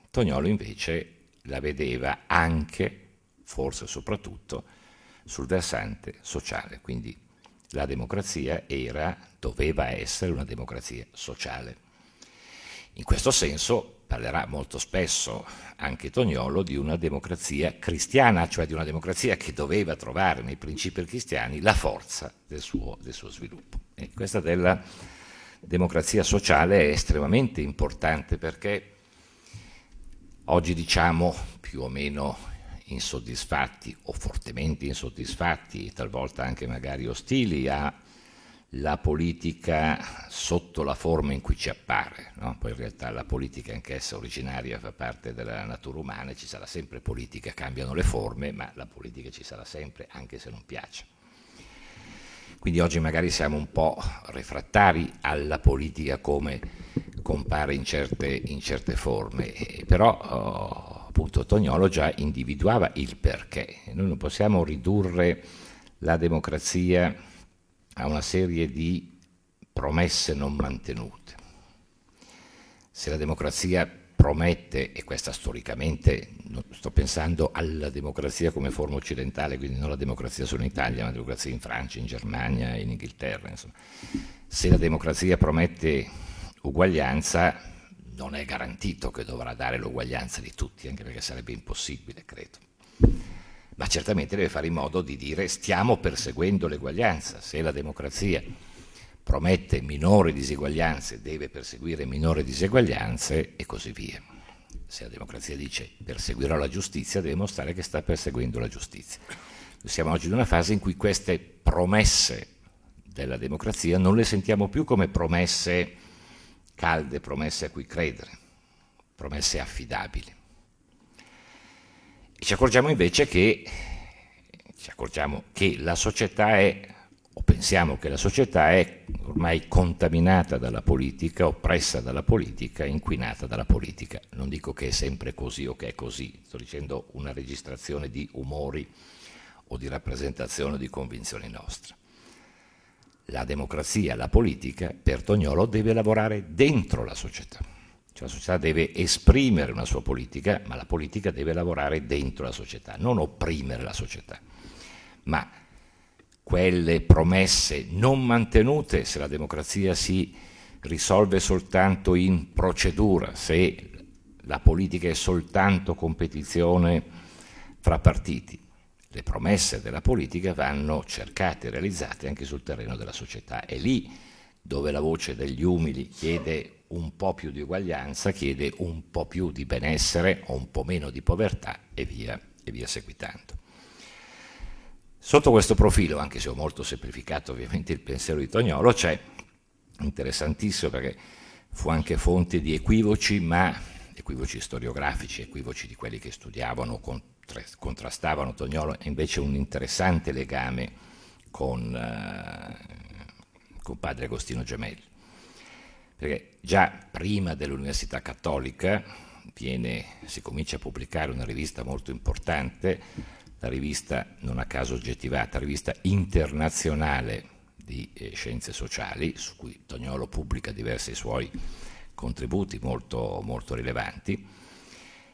Toniolo invece la vedeva anche, forse soprattutto, sul versante sociale, quindi la democrazia doveva essere una democrazia sociale. In questo senso parlerà molto spesso anche Toniolo di una democrazia cristiana, cioè di una democrazia che doveva trovare nei principi cristiani la forza del suo sviluppo. E questa della democrazia sociale è estremamente importante perché oggi diciamo più o meno insoddisfatti o fortemente insoddisfatti, talvolta anche magari ostili alla politica sotto la forma in cui ci appare, no? Poi in realtà la politica anch'essa originaria fa parte della natura umana, ci sarà sempre politica, cambiano le forme, ma la politica ci sarà sempre anche se non piace. Quindi oggi magari siamo un po' refrattari alla politica come compare in certe forme, però appunto Toniolo già individuava il perché. Noi non possiamo ridurre la democrazia a una serie di promesse non mantenute. Se la democrazia promette, e questa storicamente, sto pensando alla democrazia come forma occidentale, quindi non la democrazia solo in Italia, ma la democrazia in Francia, in Germania, in Inghilterra, insomma. Se la democrazia promette uguaglianza, non è garantito che dovrà dare l'uguaglianza di tutti, anche perché sarebbe impossibile, credo. Ma certamente deve fare in modo di dire stiamo perseguendo l'eguaglianza. Se la democrazia promette minori diseguaglianze, deve perseguire minori diseguaglianze e così via. Se la democrazia dice perseguirò la giustizia, deve mostrare che sta perseguendo la giustizia. Noi siamo oggi in una fase in cui queste promesse della democrazia non le sentiamo più come promesse calde, promesse a cui credere, promesse affidabili. E ci accorgiamo invece che la società è, o pensiamo che la società è ormai contaminata dalla politica, oppressa dalla politica, inquinata dalla politica. Non dico che è sempre così o che è così, sto dicendo una registrazione di umori o di rappresentazione di convinzioni nostre. La democrazia, la politica, per Toniolo deve lavorare dentro la società. Cioè la società deve esprimere una sua politica, ma la politica deve lavorare dentro la società, non opprimere la società. Ma quelle promesse non mantenute, se la democrazia si risolve soltanto in procedura, se la politica è soltanto competizione fra partiti, le promesse della politica vanno cercate e realizzate anche sul terreno della società. È lì dove la voce degli umili chiede un po' più di uguaglianza, chiede un po' più di benessere o un po' meno di povertà e via seguitando. Sotto questo profilo, anche se ho molto semplificato ovviamente il pensiero di Toniolo, c'è interessantissimo perché fu anche fonte di equivoci, ma equivoci storiografici, equivoci di quelli che studiavano, contrastavano Toniolo, e invece un interessante legame con padre Agostino Gemelli. Perché già prima dell'Università Cattolica si comincia a pubblicare una rivista molto importante, la rivista, non a caso oggettivata, rivista internazionale di scienze sociali, su cui Toniolo pubblica diversi suoi contributi molto, molto rilevanti,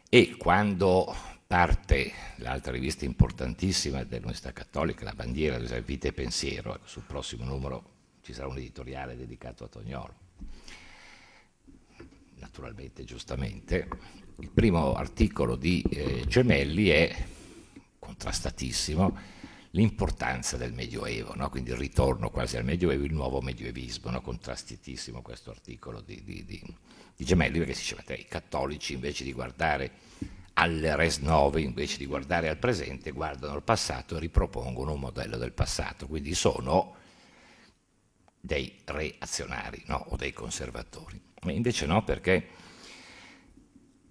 e quando parte l'altra rivista importantissima dell'Università Cattolica, la Bandiera, Vita e Pensiero, ecco, sul prossimo numero ci sarà un editoriale dedicato a Toniolo. Naturalmente, giustamente, il primo articolo di Gemelli è contrastatissimo, l'importanza del Medioevo, no? Quindi il ritorno quasi al Medioevo, il nuovo medioevismo, no? Contrastatissimo questo articolo di Gemelli, perché si diceva che i cattolici, invece di guardare alle res nove, invece di guardare al presente, guardano al passato e ripropongono un modello del passato, quindi sono dei reazionari, no? O dei conservatori. Ma invece no, perché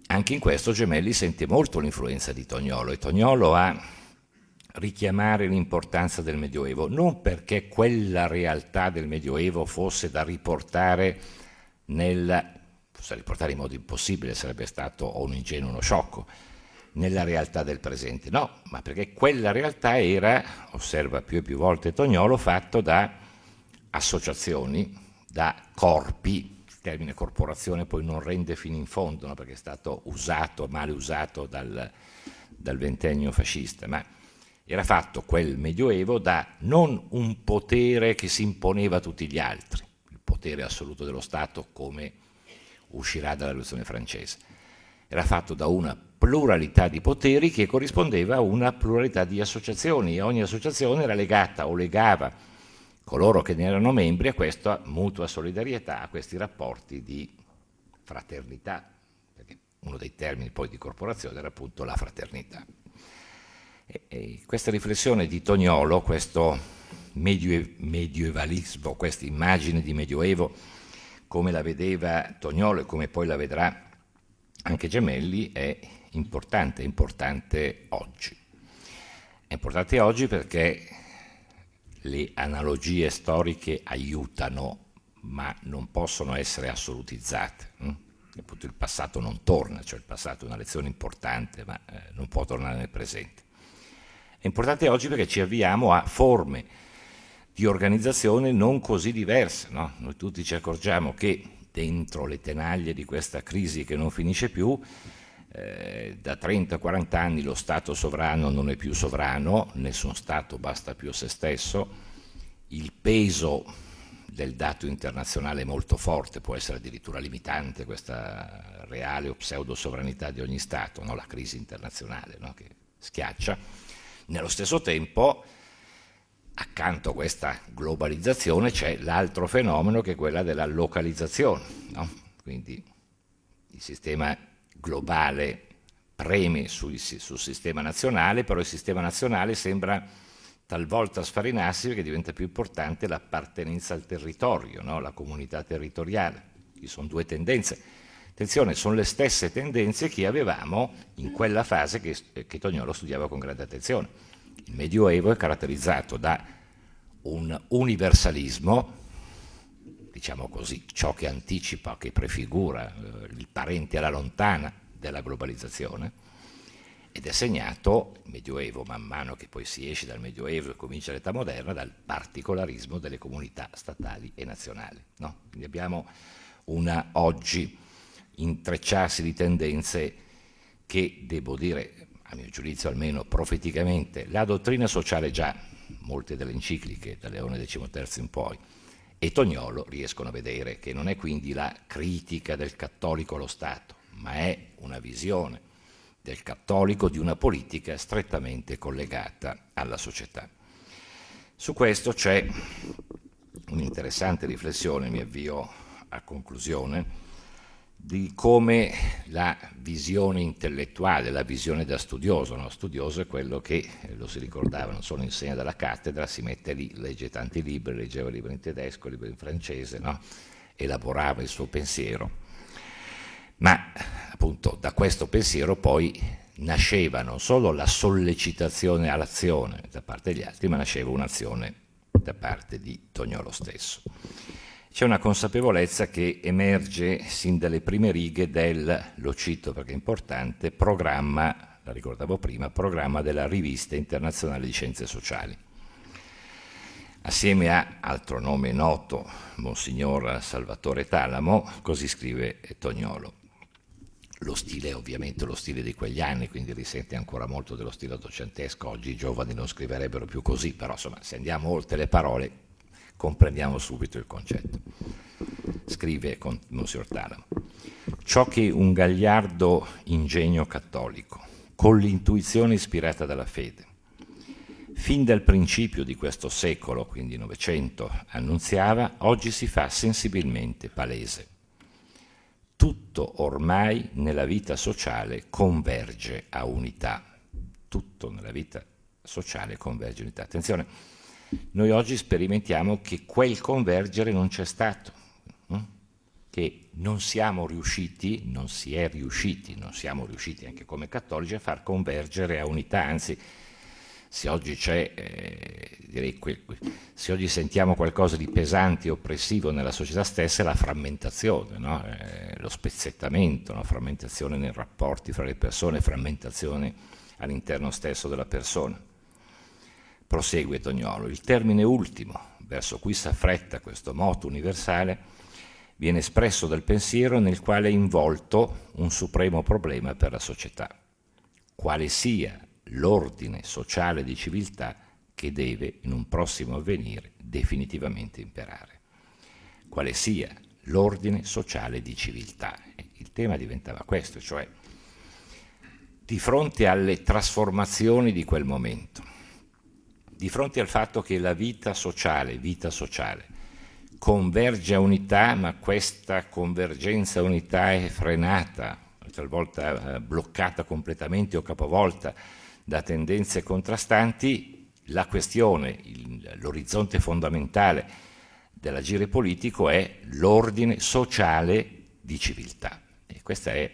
anche in questo Gemelli sente molto l'influenza di Toniolo, e Toniolo a richiamare l'importanza del Medioevo, non perché quella realtà del Medioevo fosse da riportare in modo impossibile, sarebbe stato o un ingenuo o uno sciocco, nella realtà del presente, no, ma perché quella realtà era, osserva più e più volte Toniolo, fatto da associazioni, da corpi. Il termine corporazione poi non rende fino in fondo, no, perché è stato usato, male usato dal ventennio fascista, ma era fatto quel Medioevo da non un potere che si imponeva a tutti gli altri, il potere assoluto dello Stato come uscirà dalla rivoluzione francese, era fatto da una pluralità di poteri che corrispondeva a una pluralità di associazioni, e ogni associazione era legata o legava coloro che ne erano membri a questa mutua solidarietà, a questi rapporti di fraternità, perché uno dei termini poi di corporazione era appunto la fraternità. E questa riflessione di Toniolo, questo medievalismo, questa immagine di Medioevo, come la vedeva Toniolo e come poi la vedrà anche Gemelli, è importante oggi. È importante oggi perché le analogie storiche aiutano, ma non possono essere assolutizzate. Appunto il passato non torna, cioè il passato è una lezione importante, ma non può tornare nel presente. È importante oggi perché ci avviamo a forme di organizzazione non così diverse, no? Noi tutti ci accorgiamo che dentro le tenaglie di questa crisi che non finisce più, da 30-40 anni lo Stato sovrano non è più sovrano, nessun Stato basta più a se stesso, il peso del dato internazionale è molto forte, può essere addirittura limitante questa reale o pseudo sovranità di ogni Stato, no? La crisi internazionale, no? Che schiaccia. Nello stesso tempo, accanto a questa globalizzazione, c'è l'altro fenomeno che è quella della localizzazione, no? Quindi il sistema globale preme sul sistema nazionale, però il sistema nazionale sembra talvolta sfarinarsi perché diventa più importante l'appartenenza al territorio, no? La comunità territoriale. Ci sono due tendenze. Attenzione, sono le stesse tendenze che avevamo in quella fase che Toniolo studiava con grande attenzione. Il Medioevo è caratterizzato da un universalismo, diciamo così, ciò che anticipa, che prefigura il parente alla lontana della globalizzazione, ed è segnato, il Medioevo, man mano che poi si esce dal Medioevo e comincia l'età moderna, dal particolarismo delle comunità statali e nazionali, no? Quindi abbiamo oggi intrecciarsi di tendenze che, devo dire, a mio giudizio almeno profeticamente, la dottrina sociale già, molte delle encicliche, da Leone XIII in poi, e Toniolo riescono a vedere che non è quindi la critica del cattolico allo Stato, ma è una visione del cattolico di una politica strettamente collegata alla società. Su questo c'è un'interessante riflessione, mi avvio a conclusione, di come la visione intellettuale, la visione da studioso, no? Studioso è quello che, lo si ricordava, non solo insegna dalla cattedra, si mette lì, legge tanti libri, leggeva libri in tedesco, libri in francese, no? Elaborava il suo pensiero, ma appunto da questo pensiero poi nasceva non solo la sollecitazione all'azione da parte degli altri, ma nasceva un'azione da parte di Toniolo stesso. C'è una consapevolezza che emerge sin dalle prime righe del, lo cito perché è importante, programma la ricordavo prima, programma della Rivista Internazionale di Scienze Sociali. Assieme a altro nome noto, Monsignor Salvatore Talamo, così scrive Toniolo. Lo stile è ovviamente lo stile di quegli anni, quindi risente ancora molto dello stile ottocentesco. Oggi i giovani non scriverebbero più così, però insomma, se andiamo oltre le parole comprendiamo subito il concetto. Scrive con Monsignor Talamo: ciò che un gagliardo ingegno cattolico, con l'intuizione ispirata dalla fede, fin dal principio di questo secolo, quindi Novecento, annunziava, oggi si fa sensibilmente palese. Tutto ormai nella vita sociale converge a unità. Tutto nella vita sociale converge a unità. Attenzione, noi oggi sperimentiamo che quel convergere non c'è stato, che non siamo riusciti anche come cattolici a far convergere a unità, anzi, se oggi se oggi sentiamo qualcosa di pesante e oppressivo nella società stessa è la frammentazione, no? Lo spezzettamento, la frammentazione nei rapporti fra le persone, frammentazione all'interno stesso della persona. Prosegue Toniolo: il termine ultimo, verso cui s'affretta questo moto universale, viene espresso dal pensiero nel quale è involto un supremo problema per la società, quale sia l'ordine sociale di civiltà che deve in un prossimo avvenire definitivamente imperare. Quale sia l'ordine sociale di civiltà. Il tema diventava questo, cioè di fronte alle trasformazioni di quel momento, di fronte al fatto che la vita sociale, converge a unità, ma questa convergenza a unità è frenata, talvolta bloccata completamente o capovolta da tendenze contrastanti, la questione, l'orizzonte fondamentale dell'agire politico è l'ordine sociale di civiltà. E questa è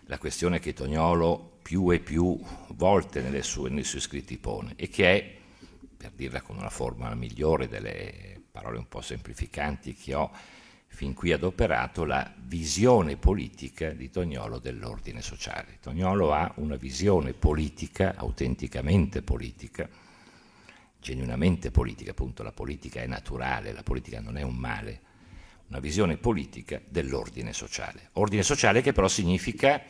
la questione che Toniolo più e più volte nei suoi scritti pone, e che è, per dirla con una forma migliore delle parole un po' semplificanti che ho fin qui adoperato, la visione politica di Toniolo dell'ordine sociale. Toniolo ha una visione politica, autenticamente politica, genuinamente politica, appunto la politica è naturale, la politica non è un male, una visione politica dell'ordine sociale. Ordine sociale che però significa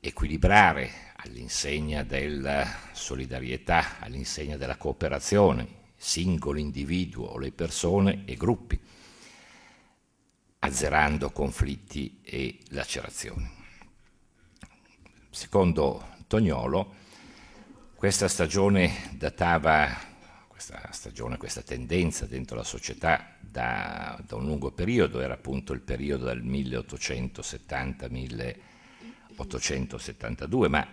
equilibrare all'insegna della solidarietà, all'insegna della cooperazione, singolo individuo, le persone e gruppi, azzerando conflitti e lacerazioni. Secondo Toniolo, questa stagione datava, questa tendenza dentro la società da un lungo periodo, era appunto il periodo dal 1870-1872, ma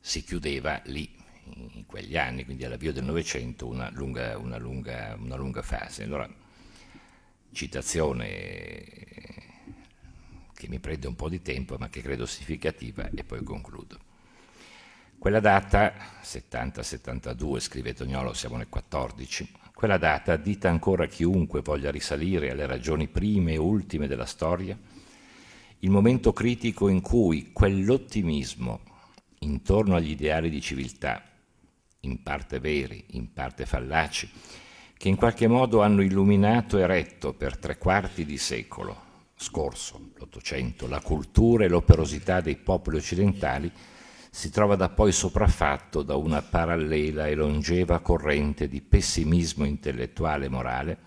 si chiudeva lì, in quegli anni, quindi all'avvio del Novecento, una lunga fase. Allora, citazione che mi prende un po' di tempo, ma che credo significativa, e poi concludo. Quella data, 70-72, scrive Toniolo, siamo nel 14, quella data, dita ancora chiunque voglia risalire alle ragioni prime e ultime della storia, il momento critico in cui quell'ottimismo intorno agli ideali di civiltà, in parte veri, in parte fallaci, che in qualche modo hanno illuminato e retto per 3/4 di secolo scorso, l'Ottocento, la cultura e l'operosità dei popoli occidentali, si trova da poi sopraffatto da una parallela e longeva corrente di pessimismo intellettuale e morale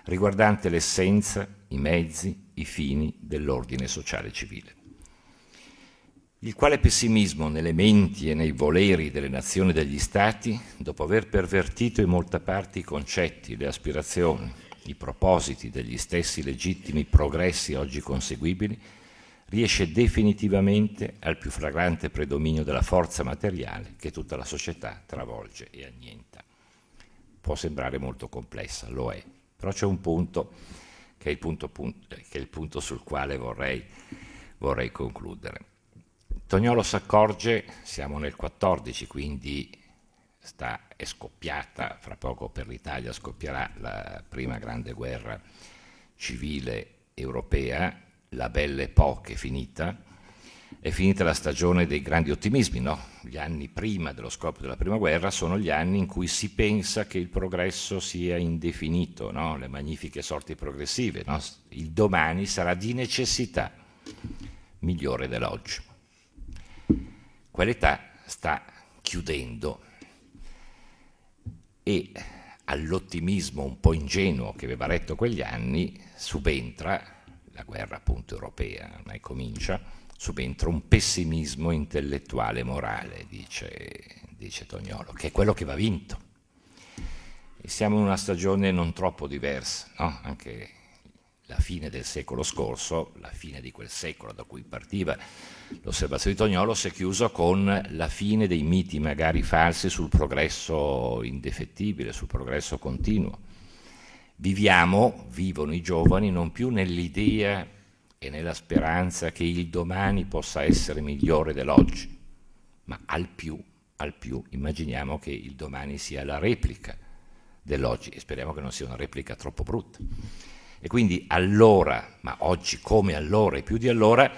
riguardante l'essenza, i mezzi, i fini dell'ordine sociale civile. Il quale pessimismo nelle menti e nei voleri delle nazioni e degli stati, dopo aver pervertito in molta parte i concetti, le aspirazioni, i propositi degli stessi legittimi progressi oggi conseguibili, riesce definitivamente al più flagrante predominio della forza materiale che tutta la società travolge e annienta. Può sembrare molto complessa, lo è, però c'è un punto che è il punto sul quale vorrei concludere. Toniolo s'accorge, siamo nel 14, quindi è scoppiata, fra poco per l'Italia scoppierà la prima grande guerra civile europea, la Belle Époque è finita, è finita la stagione dei grandi ottimismi, no? Gli anni prima dello scoppio della prima guerra sono gli anni in cui si pensa che il progresso sia indefinito, no? Le magnifiche sorti progressive, no? Il domani sarà di necessità migliore dell'oggi. Quell'età sta chiudendo e all'ottimismo un po' ingenuo che aveva retto quegli anni subentra, la guerra appunto europea ormai comincia, subentra un pessimismo intellettuale e morale, dice Toniolo, che è quello che va vinto. E siamo in una stagione non troppo diversa, no? Anche la fine del secolo scorso, la fine di quel secolo da cui partiva l'osservazione di Toniolo, si è chiuso con la fine dei miti magari falsi sul progresso indefettibile, sul progresso continuo. Vivono i giovani non più nell'idea e nella speranza che il domani possa essere migliore dell'oggi, ma al più immaginiamo che il domani sia la replica dell'oggi e speriamo che non sia una replica troppo brutta. E quindi allora, ma oggi come allora e più di allora,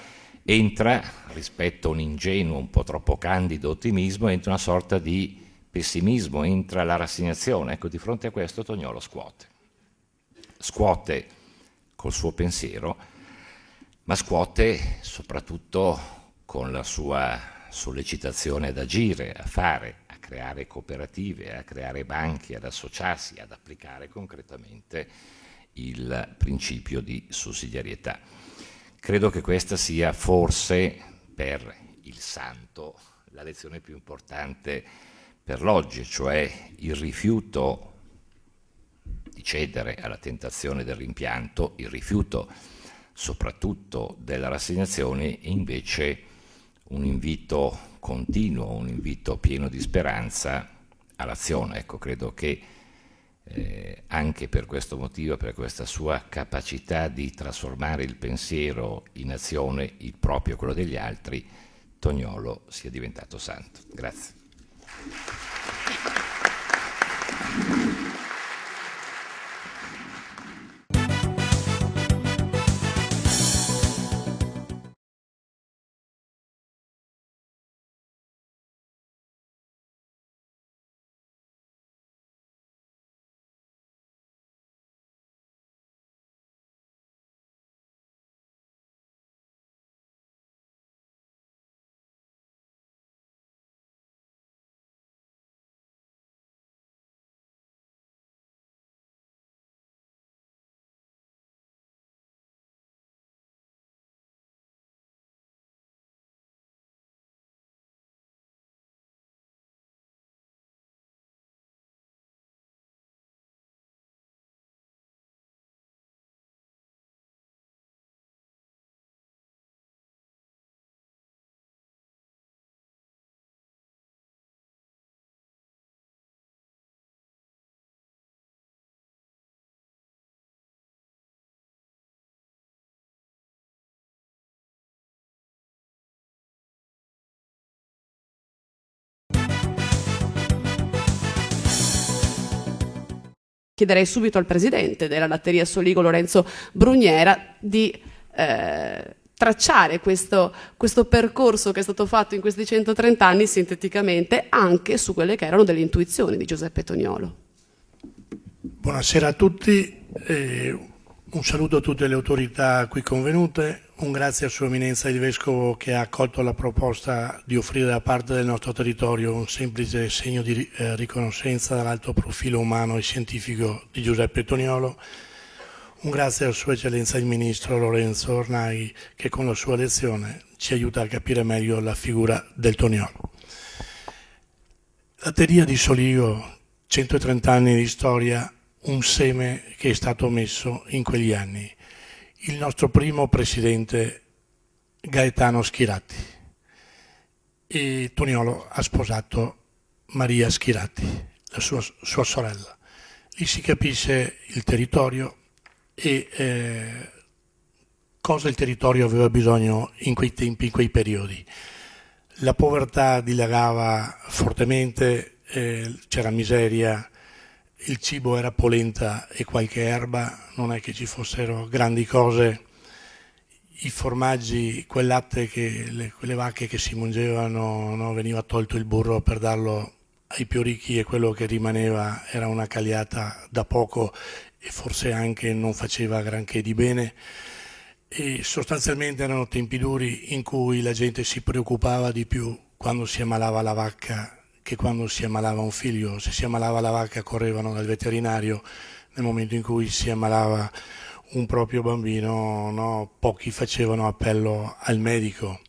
entra, rispetto a un ingenuo, un po' troppo candido ottimismo, entra una sorta di pessimismo, entra la rassegnazione. Ecco, di fronte a questo Toniolo scuote col suo pensiero, ma scuote soprattutto con la sua sollecitazione ad agire, a fare, a creare cooperative, a creare banchi, ad associarsi, ad applicare concretamente il principio di sussidiarietà. Credo che questa sia forse per il santo la lezione più importante per l'oggi, cioè il rifiuto di cedere alla tentazione del rimpianto, il rifiuto soprattutto della rassegnazione e invece un invito continuo, un invito pieno di speranza all'azione. Ecco, credo che anche per questo motivo, per questa sua capacità di trasformare il pensiero in azione, il proprio e quello degli altri, Toniolo sia diventato santo. Grazie. Chiederei subito al presidente della latteria Soligo, Lorenzo Bruniera, di tracciare questo percorso che è stato fatto in questi 130 anni sinteticamente anche su quelle che erano delle intuizioni di Giuseppe Toniolo. Buonasera a tutti, un saluto a tutte le autorità qui convenute, un grazie a Sua Eminenza il Vescovo che ha accolto la proposta di offrire da parte del nostro territorio un semplice segno di riconoscenza dall'alto profilo umano e scientifico di Giuseppe Toniolo. Un grazie a Sua Eccellenza il Ministro Lorenzo Ornai che con la sua lezione ci aiuta a capire meglio la figura del Toniolo. Latteria di Soligo, 130 anni di storia, un seme che è stato messo in quegli anni. Il nostro primo presidente Gaetano Schirati e Toniolo ha sposato Maria Schirati, la sua sorella. Lì si capisce il territorio e cosa il territorio aveva bisogno in quei tempi, in quei periodi. La povertà dilagava fortemente, c'era miseria, il cibo era polenta e qualche erba, non è che ci fossero grandi cose. i formaggi, quel latte, quelle vacche che si mungevano, no? Veniva tolto il burro per darlo ai più ricchi e quello che rimaneva era una cagliata da poco e forse anche non faceva granché di bene. E sostanzialmente erano tempi duri in cui la gente si preoccupava di più quando si ammalava la vacca che quando si ammalava un figlio. Se si ammalava la vacca correvano dal veterinario, nel momento in cui si ammalava un proprio bambino, no, pochi facevano appello al medico.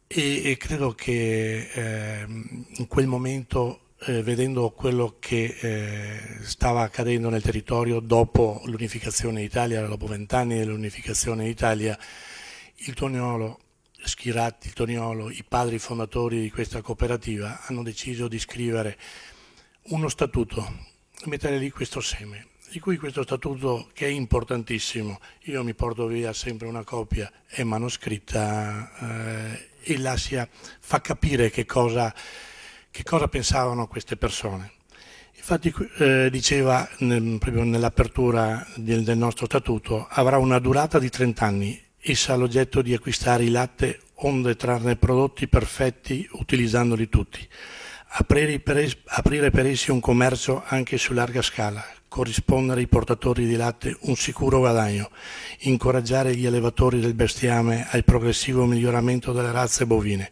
E credo che in quel momento, vedendo quello che stava accadendo nel territorio dopo l'unificazione d'Italia, dopo 20 anni dell'unificazione d'Italia, il Toniolo Schirati, il Toniolo, i padri fondatori di questa cooperativa hanno deciso di scrivere uno statuto, mettere lì questo seme, di cui questo statuto, che è importantissimo, io mi porto via sempre una copia, è manoscritta, e fa capire che cosa pensavano queste persone. Infatti diceva proprio nell'apertura del nostro statuto, avrà una durata di 30 anni, essa ha l'oggetto di acquistare il latte onde trarne prodotti perfetti utilizzandoli tutti, aprire per essi un commercio anche su larga scala, corrispondere ai portatori di latte un sicuro guadagno, incoraggiare gli allevatori del bestiame al progressivo miglioramento delle razze bovine,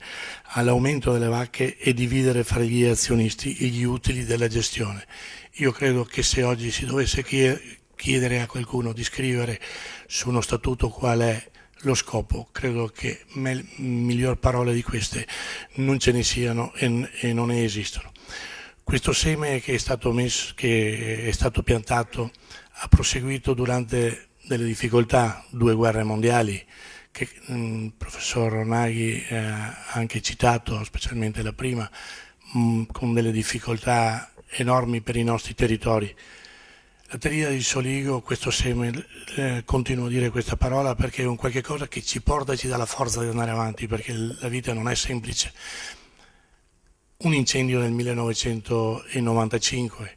all'aumento delle vacche e dividere fra gli azionisti gli utili della gestione. Io credo che se oggi si dovesse chiedere a qualcuno di scrivere su uno statuto qual è lo scopo, credo che miglior parole di queste non ce ne siano e non ne esistono. Questo seme che è stato piantato ha proseguito durante delle difficoltà, 2 guerre mondiali, che il professor Naghi ha anche citato, specialmente la prima, con delle difficoltà enormi per i nostri territori. La terrina di Soligo, questo seme, continuo a dire questa parola perché è un qualche cosa che ci porta e ci dà la forza di andare avanti, perché la vita non è semplice. Un incendio nel 1995,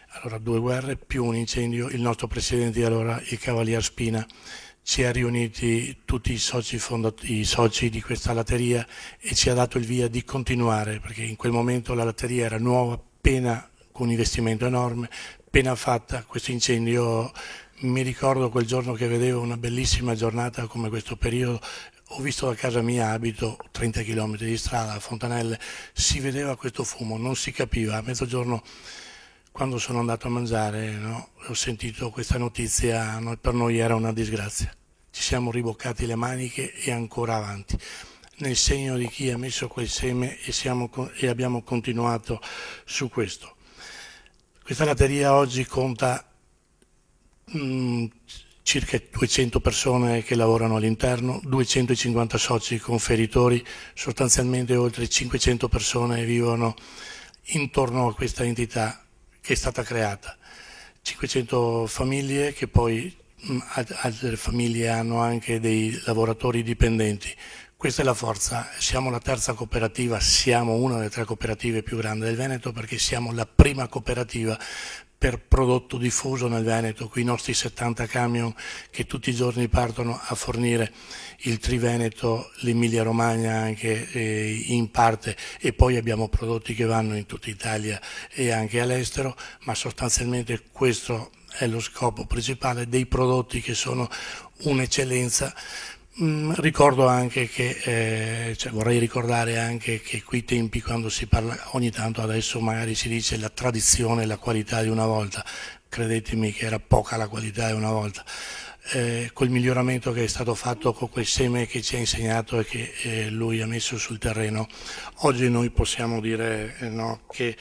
allora 2 guerre più un incendio, il nostro presidente di allora, il Cavalier Spina, ci ha riuniti tutti i soci di questa latteria e ci ha dato il via di continuare, perché in quel momento la latteria era nuova, appena con un investimento enorme, appena fatta. Questo incendio, mi ricordo quel giorno che vedevo una bellissima giornata come questo periodo, ho visto da casa mia, abito 30 km di strada a Fontanelle, si vedeva questo fumo, non si capiva. A mezzogiorno, quando sono andato a mangiare, no, ho sentito questa notizia, no, per noi era una disgrazia. Ci siamo riboccati le maniche e ancora avanti, nel segno di chi ha messo quel seme e abbiamo continuato su questo. Questa latteria oggi conta circa 200 persone che lavorano all'interno, 250 soci conferitori, sostanzialmente oltre 500 persone vivono intorno a questa entità che è stata creata. 500 famiglie che poi altre famiglie hanno anche dei lavoratori dipendenti. Questa è la forza, siamo la terza cooperativa, siamo una delle 3 cooperative più grandi del Veneto perché siamo la prima cooperativa per prodotto diffuso nel Veneto, con i nostri 70 camion che tutti i giorni partono a fornire il Triveneto, l'Emilia Romagna anche in parte, e poi abbiamo prodotti che vanno in tutta Italia e anche all'estero, ma sostanzialmente questo è lo scopo principale dei prodotti che sono un'eccellenza. Ricordo anche che, vorrei ricordare anche che quei tempi, quando si parla, ogni tanto adesso magari si dice la tradizione e la qualità di una volta, credetemi che era poca la qualità di una volta, col miglioramento che è stato fatto con quel seme che ci ha insegnato e che lui ha messo sul terreno, oggi noi possiamo dire no, che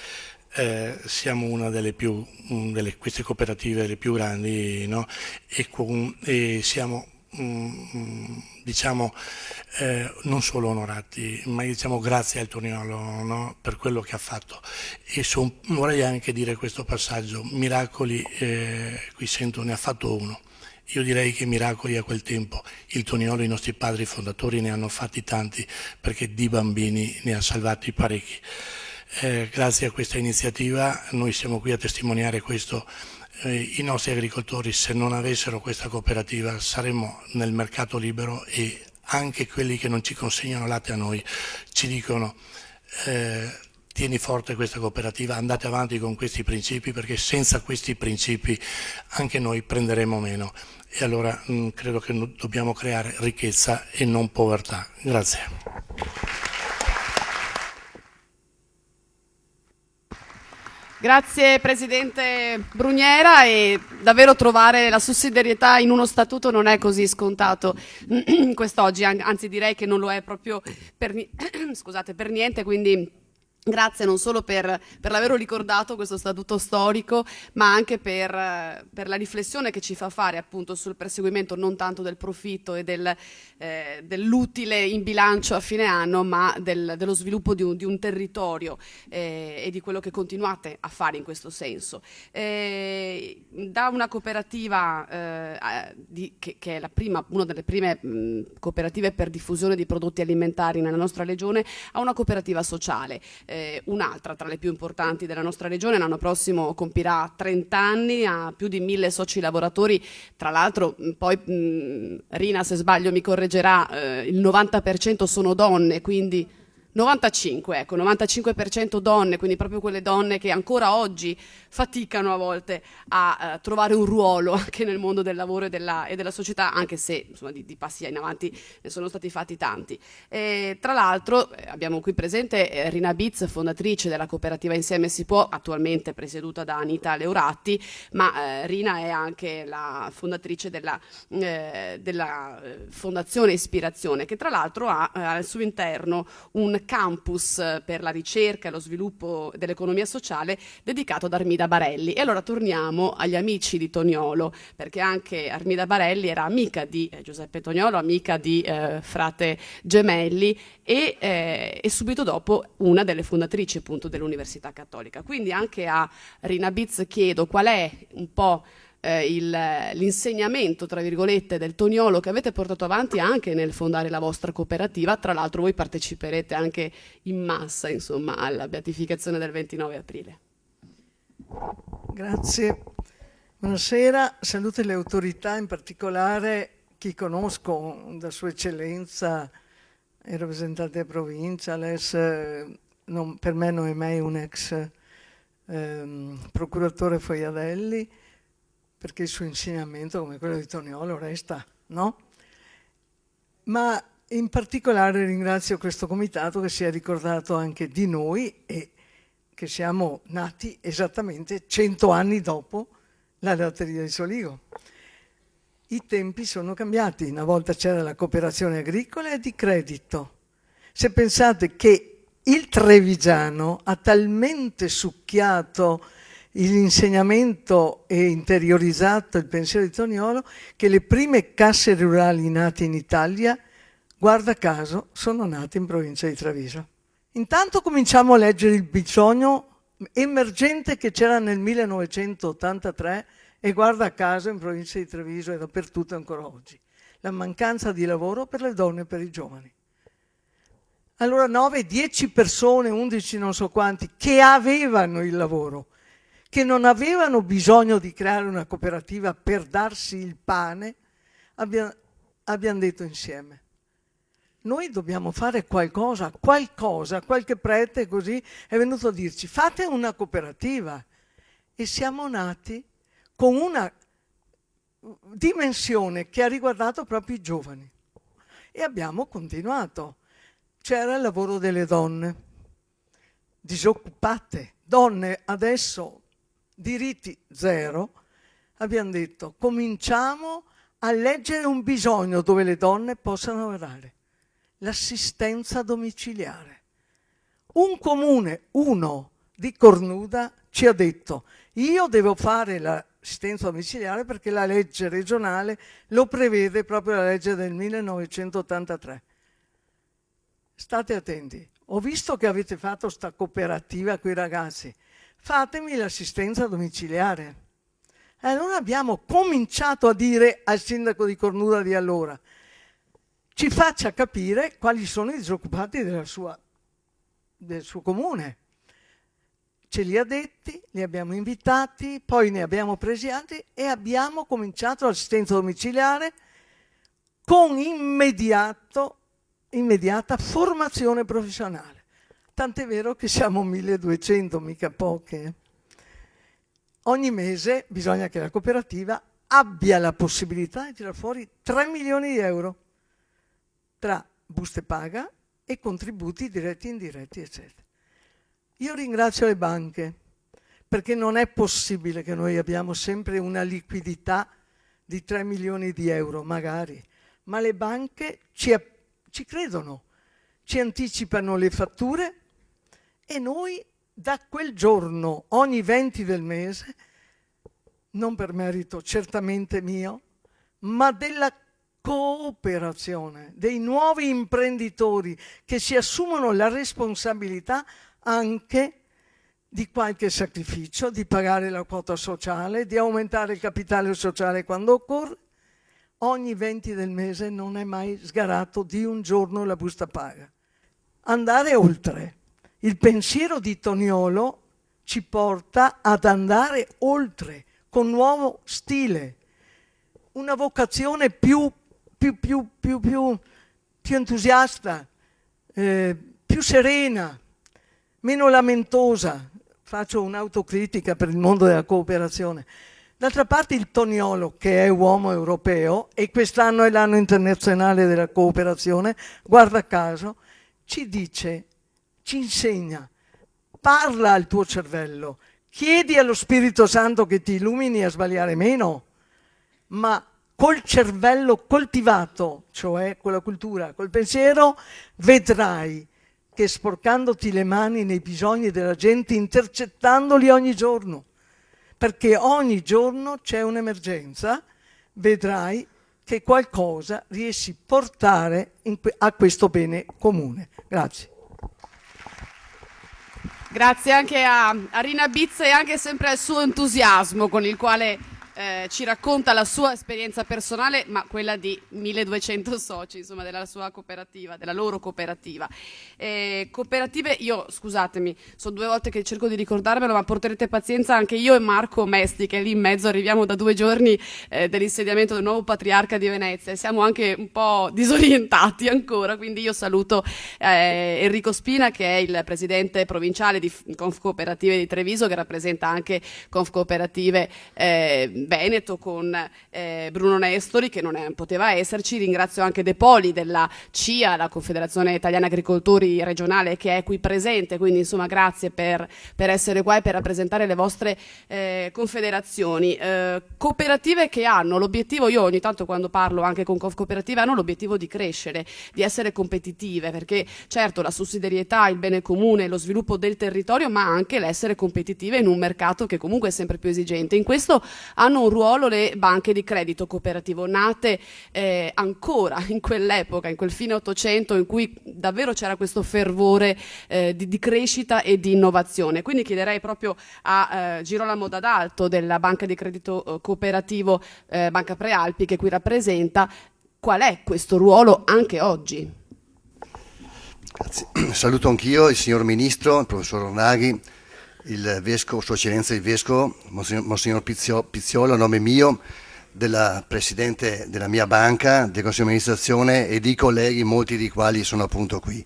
siamo una delle queste cooperative le più grandi, no? E siamo diciamo non solo onorati, ma diciamo grazie al Toniolo, no? Per quello che ha fatto. E vorrei anche dire questo passaggio: miracoli, qui sento ne ha fatto uno. Io direi che miracoli a quel tempo il Toniolo, i nostri padri fondatori, ne hanno fatti tanti, perché di bambini ne ha salvati parecchi. Grazie a questa iniziativa noi siamo qui a testimoniare questo. i nostri agricoltori, se non avessero questa cooperativa, saremmo nel mercato libero e anche quelli che non ci consegnano latte a noi ci dicono tieni forte questa cooperativa, andate avanti con questi principi, perché senza questi principi anche noi prenderemo meno. E allora credo che dobbiamo creare ricchezza e non povertà. Grazie. Grazie Presidente Bruniera, e davvero trovare la sussidiarietà in uno statuto non è così scontato quest'oggi, anzi direi che non lo è proprio scusate, per niente, quindi grazie non solo per l'averlo ricordato questo statuto storico, ma anche per la riflessione che ci fa fare appunto sul perseguimento non tanto del profitto e dell'utile in bilancio a fine anno, ma dello sviluppo di un territorio e di quello che continuate a fare in questo senso. Da una cooperativa che è una delle prime cooperative per diffusione di prodotti alimentari nella nostra regione, a una cooperativa sociale. Un'altra tra le più importanti della nostra regione, l'anno prossimo compirà 30 anni, ha più di 1000 soci lavoratori, tra l'altro poi Rina se sbaglio mi correggerà, il 90% sono donne, quindi 95% donne, quindi proprio quelle donne che ancora oggi faticano a volte a trovare un ruolo anche nel mondo del lavoro e della società, anche se insomma, di passi in avanti ne sono stati fatti tanti. Tra l'altro abbiamo qui presente Rina Bitz, fondatrice della cooperativa Insieme si può, attualmente presieduta da Anita Leuratti, ma Rina è anche la fondatrice della Fondazione Ispirazione, che tra l'altro ha al suo interno un campus per la ricerca e lo sviluppo dell'economia sociale dedicato ad Armida Barelli. E allora torniamo agli amici di Toniolo, perché anche Armida Barelli era amica di Giuseppe Toniolo, amica di frate Gemelli e subito dopo una delle fondatrici appunto dell'Università Cattolica. Quindi anche a Rina Bitz chiedo qual è un po' l'insegnamento, tra virgolette, del Toniolo che avete portato avanti anche nel fondare la vostra cooperativa. Tra l'altro voi parteciperete anche in massa, insomma, alla beatificazione del 29 aprile. Grazie, buonasera, saluto le autorità, in particolare chi conosco da Sua Eccellenza, il rappresentante della provincia, per me non è mai un ex procuratore Foiadelli, perché il suo insegnamento, come quello di Toniolo, resta, no? Ma in particolare ringrazio questo comitato che si è ricordato anche di noi e che siamo nati esattamente 100 anni dopo la latteria di Soligo. I tempi sono cambiati, una volta c'era la cooperazione agricola e di credito. Se pensate che il trevigiano ha talmente succhiato l'insegnamento e interiorizzato il pensiero di Toniolo che le prime casse rurali nate in Italia, guarda caso, sono nate in provincia di Treviso. Intanto cominciamo a leggere il bisogno emergente che c'era nel 1983 e guarda caso in provincia di Treviso e dappertutto ancora oggi. La mancanza di lavoro per le donne e per i giovani. Allora 9, 10 persone, 11 non so quanti, che avevano il lavoro, che non avevano bisogno di creare una cooperativa per darsi il pane, abbiamo detto insieme. Noi dobbiamo fare qualcosa, qualche prete così è venuto a dirci fate una cooperativa e siamo nati con una dimensione che ha riguardato proprio i giovani e abbiamo continuato. C'era il lavoro delle donne, disoccupate, donne adesso diritti zero, abbiamo detto cominciamo a leggere un bisogno dove le donne possano lavorare. L'assistenza domiciliare. Un comune, uno di Cornuda, ci ha detto io devo fare l'assistenza domiciliare perché la legge regionale lo prevede, proprio la legge del 1983. State attenti, ho visto che avete fatto sta cooperativa con i ragazzi, fatemi l'assistenza domiciliare. E allora abbiamo cominciato a dire al sindaco di Cornuda di allora ci faccia capire quali sono i disoccupati del suo comune. ce li ha detti, li abbiamo invitati, poi ne abbiamo presi altri e abbiamo cominciato l'assistenza domiciliare con immediata formazione professionale. Tant'è vero che siamo 1200, mica poche. Ogni mese bisogna che la cooperativa abbia la possibilità di tirare fuori 3 milioni di euro tra buste paga e contributi diretti e indiretti, eccetera. Io ringrazio le banche, perché non è possibile che noi abbiamo sempre una liquidità di 3 milioni di euro, magari, ma le banche ci credono, ci anticipano le fatture e noi da quel giorno, ogni 20 del mese, non per merito certamente mio, ma della cooperazione, dei nuovi imprenditori che si assumono la responsabilità anche di qualche sacrificio, di pagare la quota sociale, di aumentare il capitale sociale quando occorre. Ogni 20 del mese non è mai sgarato di un giorno la busta paga. Andare oltre. Il pensiero di Toniolo ci porta ad andare oltre, con nuovo stile, una vocazione più entusiasta, più serena, meno lamentosa. Faccio un'autocritica per il mondo della cooperazione. D'altra parte il Toniolo, che è uomo europeo, e quest'anno è l'anno internazionale della cooperazione, guarda caso, ci dice, ci insegna, parla al tuo cervello, chiedi allo Spirito Santo che ti illumini a sbagliare meno, ma col cervello coltivato, cioè con la cultura, col pensiero, vedrai che sporcandoti le mani nei bisogni della gente, intercettandoli ogni giorno, perché ogni giorno c'è un'emergenza, vedrai che qualcosa riesci a portare a questo bene comune. Grazie. Grazie anche a Rina Bizza e anche sempre al suo entusiasmo con il quale ci racconta la sua esperienza personale, ma quella di 1200 soci, insomma, della sua cooperativa, della loro cooperativa. Cooperative, io, scusatemi, sono 2 volte che cerco di ricordarmelo, ma porterete pazienza, anche io e Marco Mesti, che lì in mezzo arriviamo da 2 giorni dell'insediamento del nuovo patriarca di Venezia, e siamo anche un po' disorientati ancora, quindi io saluto Enrico Spina, che è il presidente provinciale di Confcooperative di Treviso, che rappresenta anche Confcooperative Veneto, con Bruno Nestori, che non poteva esserci. Ringrazio anche De Poli della CIA, la Confederazione Italiana Agricoltori regionale, che è qui presente, quindi insomma grazie per essere qua e per rappresentare le vostre confederazioni. Cooperative che hanno l'obiettivo, io ogni tanto quando parlo anche con cooperative, hanno l'obiettivo di crescere, di essere competitive, perché certo la sussidiarietà, il bene comune, lo sviluppo del territorio, ma anche l'essere competitive in un mercato che comunque è sempre più esigente. In questo hanno un ruolo le banche di credito cooperativo, nate ancora in quell'epoca, in quel fine Ottocento, in cui davvero c'era questo fervore di crescita e di innovazione. Quindi chiederei proprio a Girolamo D'Adalto della banca di credito cooperativo Banca Prealpi, che qui rappresenta, qual è questo ruolo anche oggi? Grazie. Saluto anch'io il signor Ministro, il Professor Ornaghi, il Vescovo, Sua Eccellenza il Vescovo, Monsignor Pizziolo, a nome mio, della Presidente della mia banca, del Consiglio di amministrazione e di colleghi, molti dei quali sono appunto qui.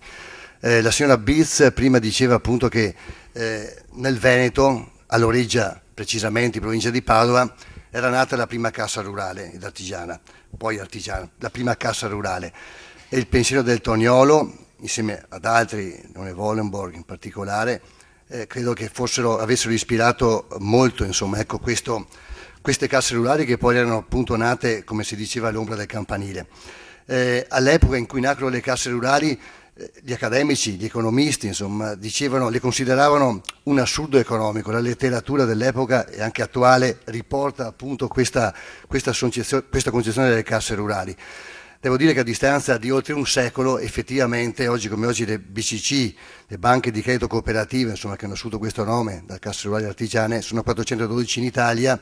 La signora Biz prima diceva appunto che nel Veneto, a Loreggia precisamente, in provincia di Padova, era nata la prima cassa rurale ed artigiana, poi artigiana, la prima cassa rurale. E il pensiero del Toniolo, insieme ad altri, Leone Wollenborg in particolare, credo che avessero ispirato molto, insomma, ecco, queste casse rurali, che poi erano appunto nate, come si diceva, all'ombra del campanile. All'epoca in cui nacquero le casse rurali, gli accademici, gli economisti, insomma, le consideravano un assurdo economico. La letteratura dell'epoca e anche attuale riporta appunto questa concezione delle casse rurali. Devo dire che a distanza di oltre un secolo, effettivamente, oggi come oggi, le BCC, le banche di credito cooperative, insomma, che hanno assunto questo nome da casse rurali artigiane, sono 412 in Italia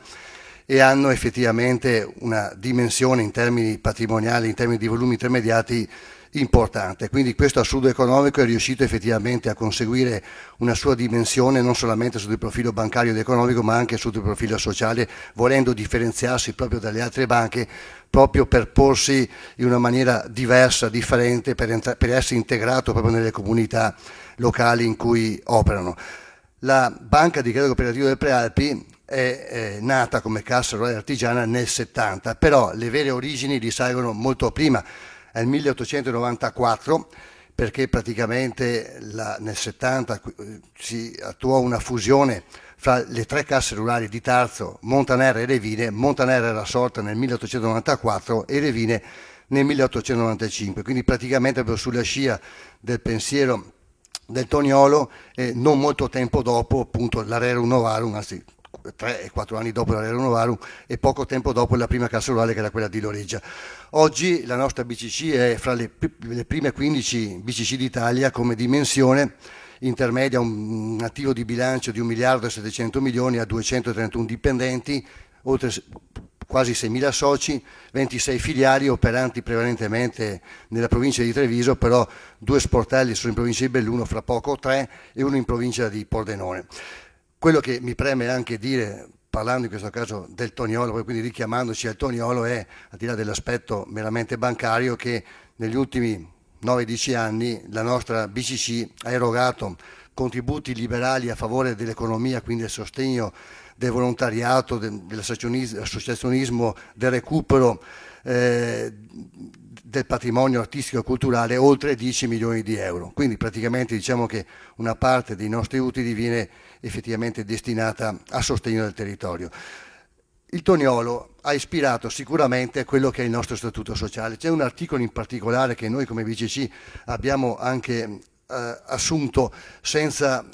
e hanno effettivamente una dimensione in termini patrimoniali, in termini di volumi intermediati importante. Quindi questo assurdo economico è riuscito effettivamente a conseguire una sua dimensione non solamente sotto il profilo bancario ed economico, ma anche sotto il profilo sociale, volendo differenziarsi proprio dalle altre banche, proprio per porsi in una maniera diversa, differente, per essere integrato proprio nelle comunità locali in cui operano. La Banca di Credito Cooperativo del Prealpi è nata come Cassa Rurale Artigiana nel 70, però le vere origini risalgono molto prima, è il 1894, perché praticamente nel 70 si attuò una fusione fra le 3 casse rurali di Tarzo, Montanera e Revine. Montanera era sorta nel 1894 e Revine nel 1895, quindi praticamente proprio sulla scia del pensiero del Toniolo, non molto tempo dopo appunto l'Arerum Novarum, anzi 3 e 4 anni dopo l'Arerum Novarum e poco tempo dopo la prima cassa rurale, che era quella di Loreggia. Oggi la nostra BCC è fra le prime 15 BCC d'Italia come dimensione, intermedia un attivo di bilancio di 1 miliardo e 700 milioni a 231 dipendenti, oltre quasi 6.000 soci, 26 filiali operanti prevalentemente nella provincia di Treviso, però 2 sportelli sono in provincia di Belluno, fra poco 3, e uno in provincia di Pordenone. Quello che mi preme anche dire, parlando in questo caso del Toniolo, quindi richiamandoci al Toniolo, è, al di là dell'aspetto meramente bancario, che negli ultimi 9-10 anni la nostra BCC ha erogato contributi liberali a favore dell'economia, quindi il sostegno del volontariato, dell'associazionismo, del recupero del patrimonio artistico e culturale, oltre 10 milioni di euro. Quindi praticamente diciamo che una parte dei nostri utili viene effettivamente destinata a sostegno del territorio. Il Toniolo ha ispirato sicuramente quello che è il nostro statuto sociale. C'è un articolo in particolare che noi come BCC abbiamo anche assunto senza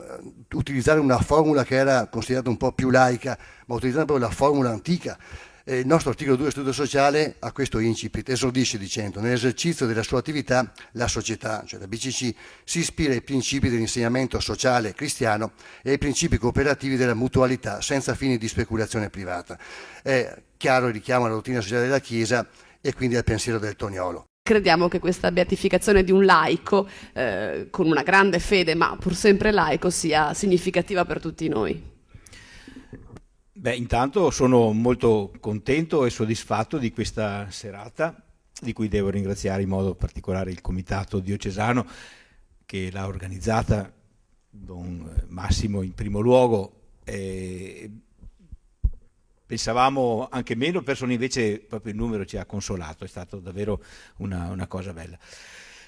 utilizzare una formula che era considerata un po' più laica, ma utilizzando proprio la formula antica. Il nostro articolo 2 Statuto Sociale ha questo incipit, esordisce dicendo: nell'esercizio della sua attività la società, cioè la BCC, si ispira ai principi dell'insegnamento sociale cristiano e ai principi cooperativi della mutualità senza fini di speculazione privata. È chiaro il richiamo alla dottrina sociale della Chiesa e quindi al pensiero del Toniolo. Crediamo che questa beatificazione di un laico con una grande fede, ma pur sempre laico, sia significativa per tutti noi. Beh, intanto sono molto contento e soddisfatto di questa serata, di cui devo ringraziare in modo particolare il Comitato Diocesano che l'ha organizzata, Don Massimo in primo luogo. Pensavamo anche meno persone, invece proprio il numero ci ha consolato, è stato davvero una cosa bella.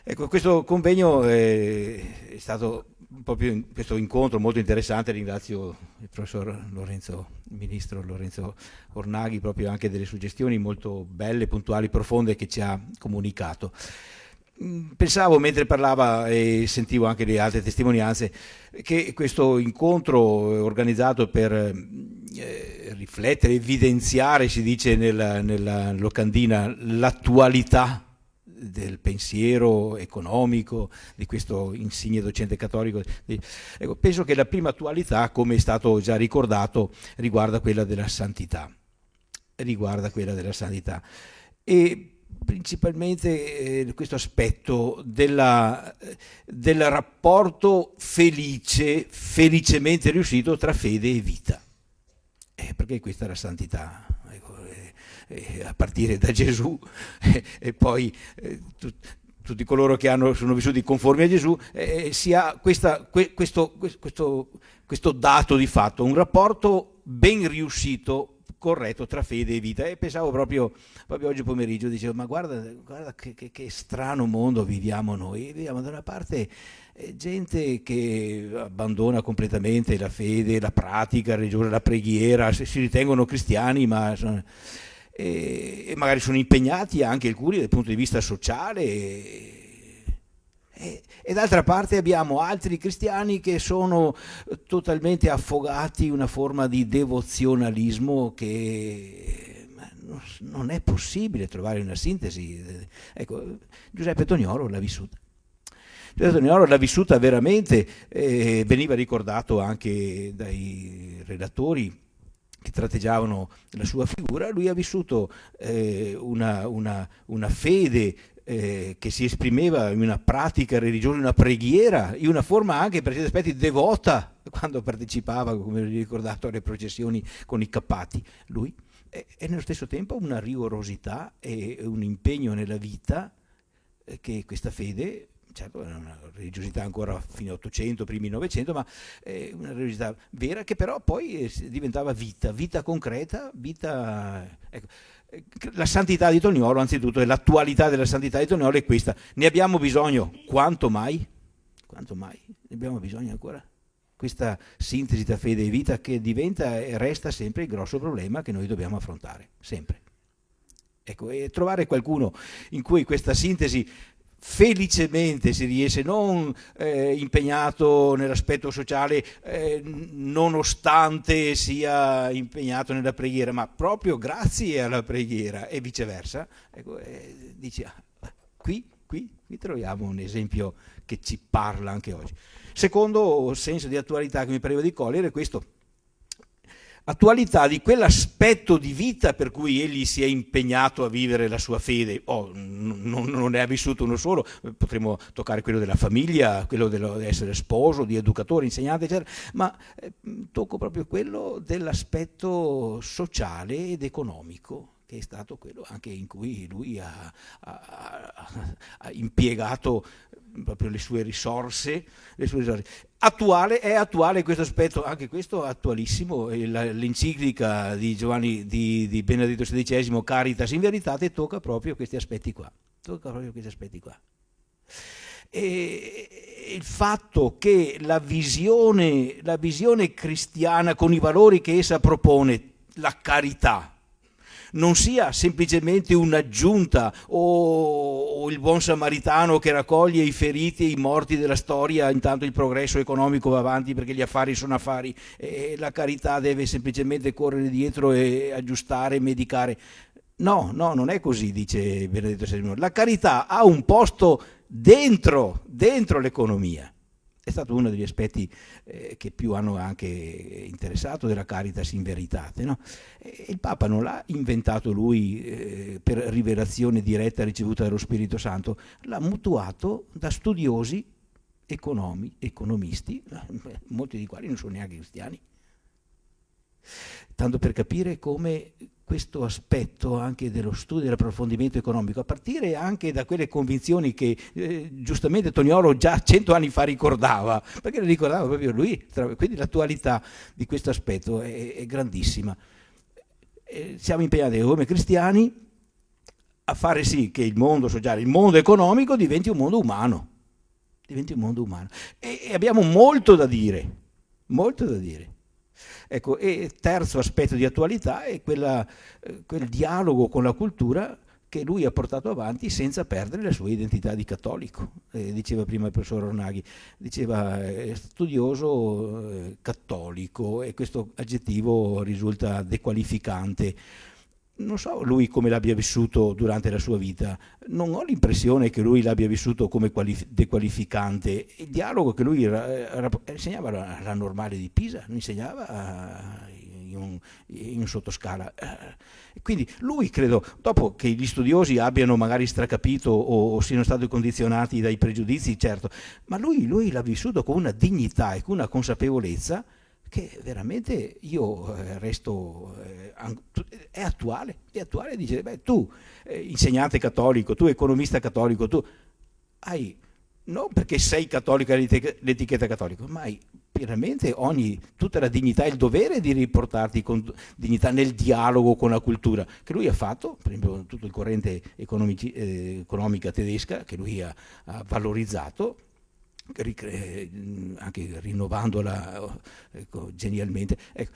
Ecco, questo convegno è stato proprio in questo incontro molto interessante. Ringrazio il professor Lorenzo, il ministro Lorenzo Ornaghi, proprio anche delle suggestioni molto belle, puntuali, profonde che ci ha comunicato. Pensavo mentre parlava e sentivo anche le altre testimonianze che questo incontro organizzato per riflettere, evidenziare, si dice nella locandina, l'attualità del pensiero economico di questo insigne docente cattolico. Ecco, penso che la prima attualità, come è stato già ricordato, riguarda quella della santità. E principalmente questo aspetto del rapporto felicemente riuscito tra fede e vita. Perché questa è la santità, a partire da Gesù e poi tutti coloro che sono vissuti conformi a Gesù, si ha questo dato di fatto, un rapporto ben riuscito, corretto tra fede e vita. E pensavo proprio oggi pomeriggio, dicevo, ma guarda che strano mondo viviamo noi. Viviamo da una parte gente che abbandona completamente la fede, la pratica religiosa, la preghiera, si ritengono cristiani, ma e magari sono impegnati anche alcuni dal punto di vista sociale, e d'altra parte abbiamo altri cristiani che sono totalmente affogati in una forma di devozionalismo che non è possibile trovare una sintesi. Ecco, Giuseppe Toniolo l'ha vissuta. Giuseppe Toniolo l'ha vissuta veramente, veniva ricordato anche dai relatori che tratteggiavano la sua figura. Lui ha vissuto una fede che si esprimeva in una pratica religiosa, in una preghiera, in una forma anche per certi aspetti devota, quando partecipava, come vi ho ricordato, alle processioni con i cappati, lui, e nello stesso tempo una rigorosità e un impegno nella vita che questa fede, certo era una religiosità ancora fine 800, primi 900, ma una religiosità vera che però poi diventava vita concreta, vita... Ecco. La santità di Toniolo, anzitutto, e l'attualità della santità di Toniolo è questa. Ne abbiamo bisogno? Quanto mai? Quanto mai? Ne abbiamo bisogno ancora? Questa sintesi tra fede e vita che diventa e resta sempre il grosso problema che noi dobbiamo affrontare, sempre. Ecco, e trovare qualcuno in cui questa sintesi felicemente si riesce, non impegnato nell'aspetto sociale nonostante sia impegnato nella preghiera, ma proprio grazie alla preghiera e viceversa. Ecco, dici, qui troviamo un esempio che ci parla anche oggi. Secondo senso di attualità che mi pareva di cogliere è questo: attualità di quell'aspetto di vita per cui egli si è impegnato a vivere la sua fede. Non ne ha vissuto uno solo, potremmo toccare quello della famiglia, quello di essere sposo, di educatore, insegnante, eccetera, ma tocco proprio quello dell'aspetto sociale ed economico, che è stato quello anche in cui lui ha impiegato proprio le sue risorse. È attuale questo aspetto, anche questo attualissimo, l'enciclica di di Benedetto XVI, Caritas in Veritate, tocca proprio questi aspetti qua. E il fatto che la visione cristiana con i valori che essa propone, la carità, non sia semplicemente un'aggiunta o il buon samaritano che raccoglie i feriti e i morti della storia intanto il progresso economico va avanti perché gli affari sono affari e la carità deve semplicemente correre dietro e aggiustare, medicare. No, non è così, dice Benedetto XVI. La carità ha un posto dentro l'economia. È stato uno degli aspetti che più hanno anche interessato della Caritas in Veritate, no? Il Papa non l'ha inventato lui per rivelazione diretta ricevuta dallo Spirito Santo, l'ha mutuato da studiosi economisti, molti dei quali non sono neanche cristiani. Tanto per capire come questo aspetto anche dello studio e dell'approfondimento economico, a partire anche da quelle convinzioni che giustamente Toniolo già 100 anni fa ricordava, perché le ricordava proprio lui, quindi l'attualità di questo aspetto è grandissima. Siamo impegnati come cristiani a fare sì che il mondo sociale, il mondo economico diventi un mondo umano, e abbiamo molto da dire. Ecco, e terzo aspetto di attualità è quel dialogo con la cultura che lui ha portato avanti senza perdere la sua identità di cattolico. Diceva prima il professor Ornaghi, diceva studioso cattolico, e questo aggettivo risulta dequalificante. Non so lui come l'abbia vissuto durante la sua vita, non ho l'impressione che lui l'abbia vissuto come dequalificante. Il dialogo che lui insegnava la normale di Pisa, non insegnava in un sottoscala. Quindi lui, credo, dopo che gli studiosi abbiano magari stracapito o siano stati condizionati dai pregiudizi, certo, ma lui l'ha vissuto con una dignità e con una consapevolezza che veramente io resto, è attuale, dice, beh, tu insegnante cattolico, tu economista cattolico, tu hai, non perché sei cattolico l'etichetta cattolico, ma hai pienamente tutta la dignità e il dovere di riportarti con dignità nel dialogo con la cultura, che lui ha fatto, per esempio tutto il corrente economica tedesca, che lui ha valorizzato, anche rinnovandola genialmente. Ecco,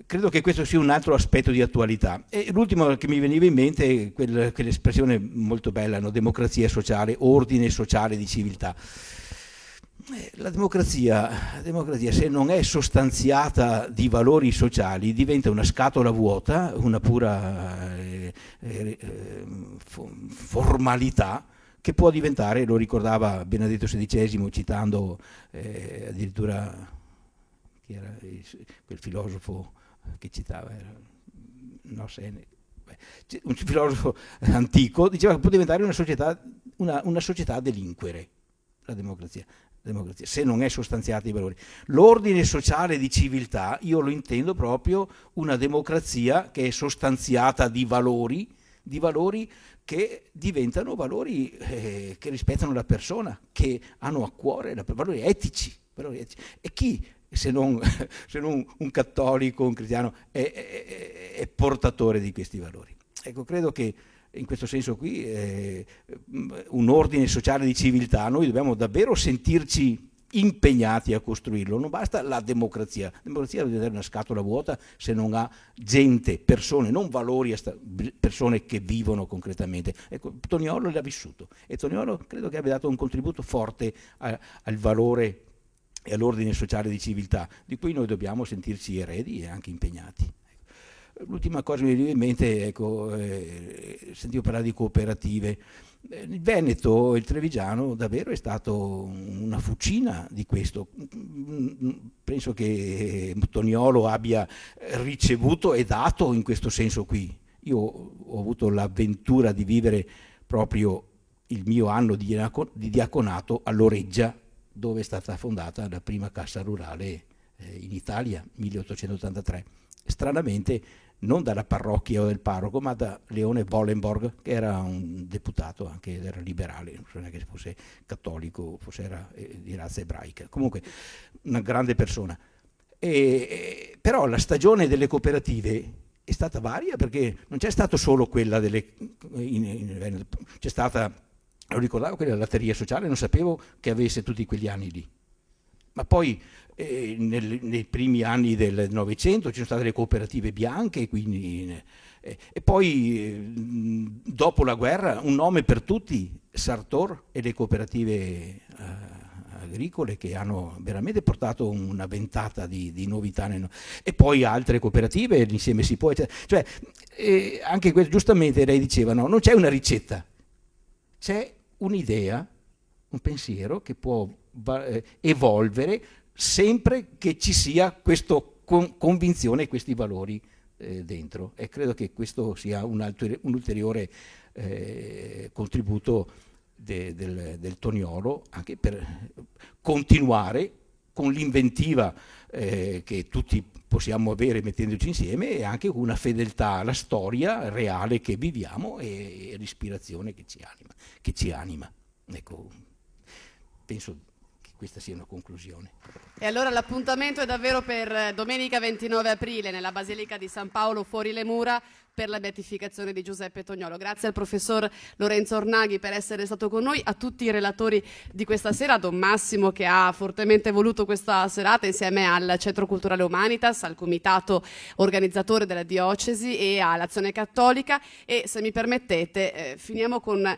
credo che questo sia un altro aspetto di attualità. E l'ultimo che mi veniva in mente è quell'espressione molto bella, no? Democrazia sociale, ordine sociale di civiltà. La democrazia, se non è sostanziata di valori sociali, diventa una scatola vuota, una pura formalità, che può diventare, lo ricordava Benedetto XVI citando addirittura chi era quel filosofo che citava, un filosofo antico, diceva che può diventare una società una società a delinquere, la democrazia, se non è sostanziata i valori. L'ordine sociale di civiltà, io lo intendo proprio una democrazia che è sostanziata di valori che diventano valori che rispettano la persona, che hanno a cuore valori etici. E chi, se non un cattolico, un cristiano, è portatore di questi valori? Ecco, credo che in questo senso qui un ordine sociale di civiltà, noi dobbiamo davvero sentirci impegnati a costruirlo. Non basta la democrazia deve essere una scatola vuota se non ha gente, persone, non valori, persone che vivono concretamente. Ecco, Toniolo l'ha vissuto e Toniolo credo che abbia dato un contributo forte al valore e all'ordine sociale di civiltà, di cui noi dobbiamo sentirci eredi e anche impegnati. L'ultima cosa che mi viene in mente, ecco, sentivo parlare di cooperative. Il Veneto e il Trevigiano davvero è stato una fucina di questo. Penso che Toniolo abbia ricevuto e dato in questo senso qui. Io ho avuto l'avventura di vivere proprio il mio anno di diaconato a Loreggia, dove è stata fondata la prima cassa rurale in Italia, 1883. Stranamente non dalla parrocchia o del parroco, ma da Leone Bollenborg, che era un deputato, anche era liberale, non so che fosse cattolico, forse era di razza ebraica, comunque una grande persona. Però la stagione delle cooperative è stata varia, perché non c'è stato solo quella c'è stata, lo ricordavo, quella della latteria sociale, non sapevo che avesse tutti quegli anni lì. Ma poi nei primi anni del Novecento ci sono state le cooperative bianche, quindi, e poi dopo la guerra un nome per tutti, Sartor e le cooperative agricole, che hanno veramente portato una ventata di novità. E poi altre cooperative, l'Insieme si può, cioè, anche giustamente lei diceva, no, non c'è una ricetta, c'è un'idea, un pensiero che può evolvere sempre che ci sia questa convinzione e questi valori dentro, e credo che questo sia un ulteriore contributo del Toniolo, anche per continuare con l'inventiva che tutti possiamo avere mettendoci insieme, e anche una fedeltà alla storia reale che viviamo e l'ispirazione che ci anima. Ecco, penso che questa sia una conclusione. E allora l'appuntamento è davvero per domenica 29 aprile nella Basilica di San Paolo fuori le mura per la beatificazione di Giuseppe Toniolo. Grazie al professor Lorenzo Ornaghi per essere stato con noi, a tutti i relatori di questa sera, a Don Massimo che ha fortemente voluto questa serata insieme al Centro Culturale Humanitas, al comitato organizzatore della diocesi e all'Azione Cattolica. E se mi permettete finiamo con...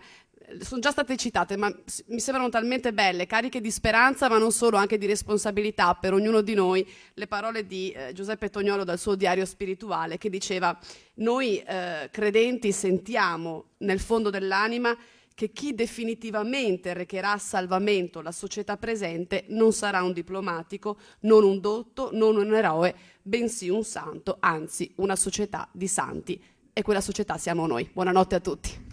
Sono già state citate, ma mi sembrano talmente belle, cariche di speranza, ma non solo, anche di responsabilità per ognuno di noi, le parole di Giuseppe Toniolo dal suo diario spirituale, che diceva: noi credenti sentiamo nel fondo dell'anima che chi definitivamente recherà a salvamento la società presente non sarà un diplomatico, non un dotto, non un eroe, bensì un santo, anzi una società di santi. E quella società siamo noi. Buonanotte a tutti.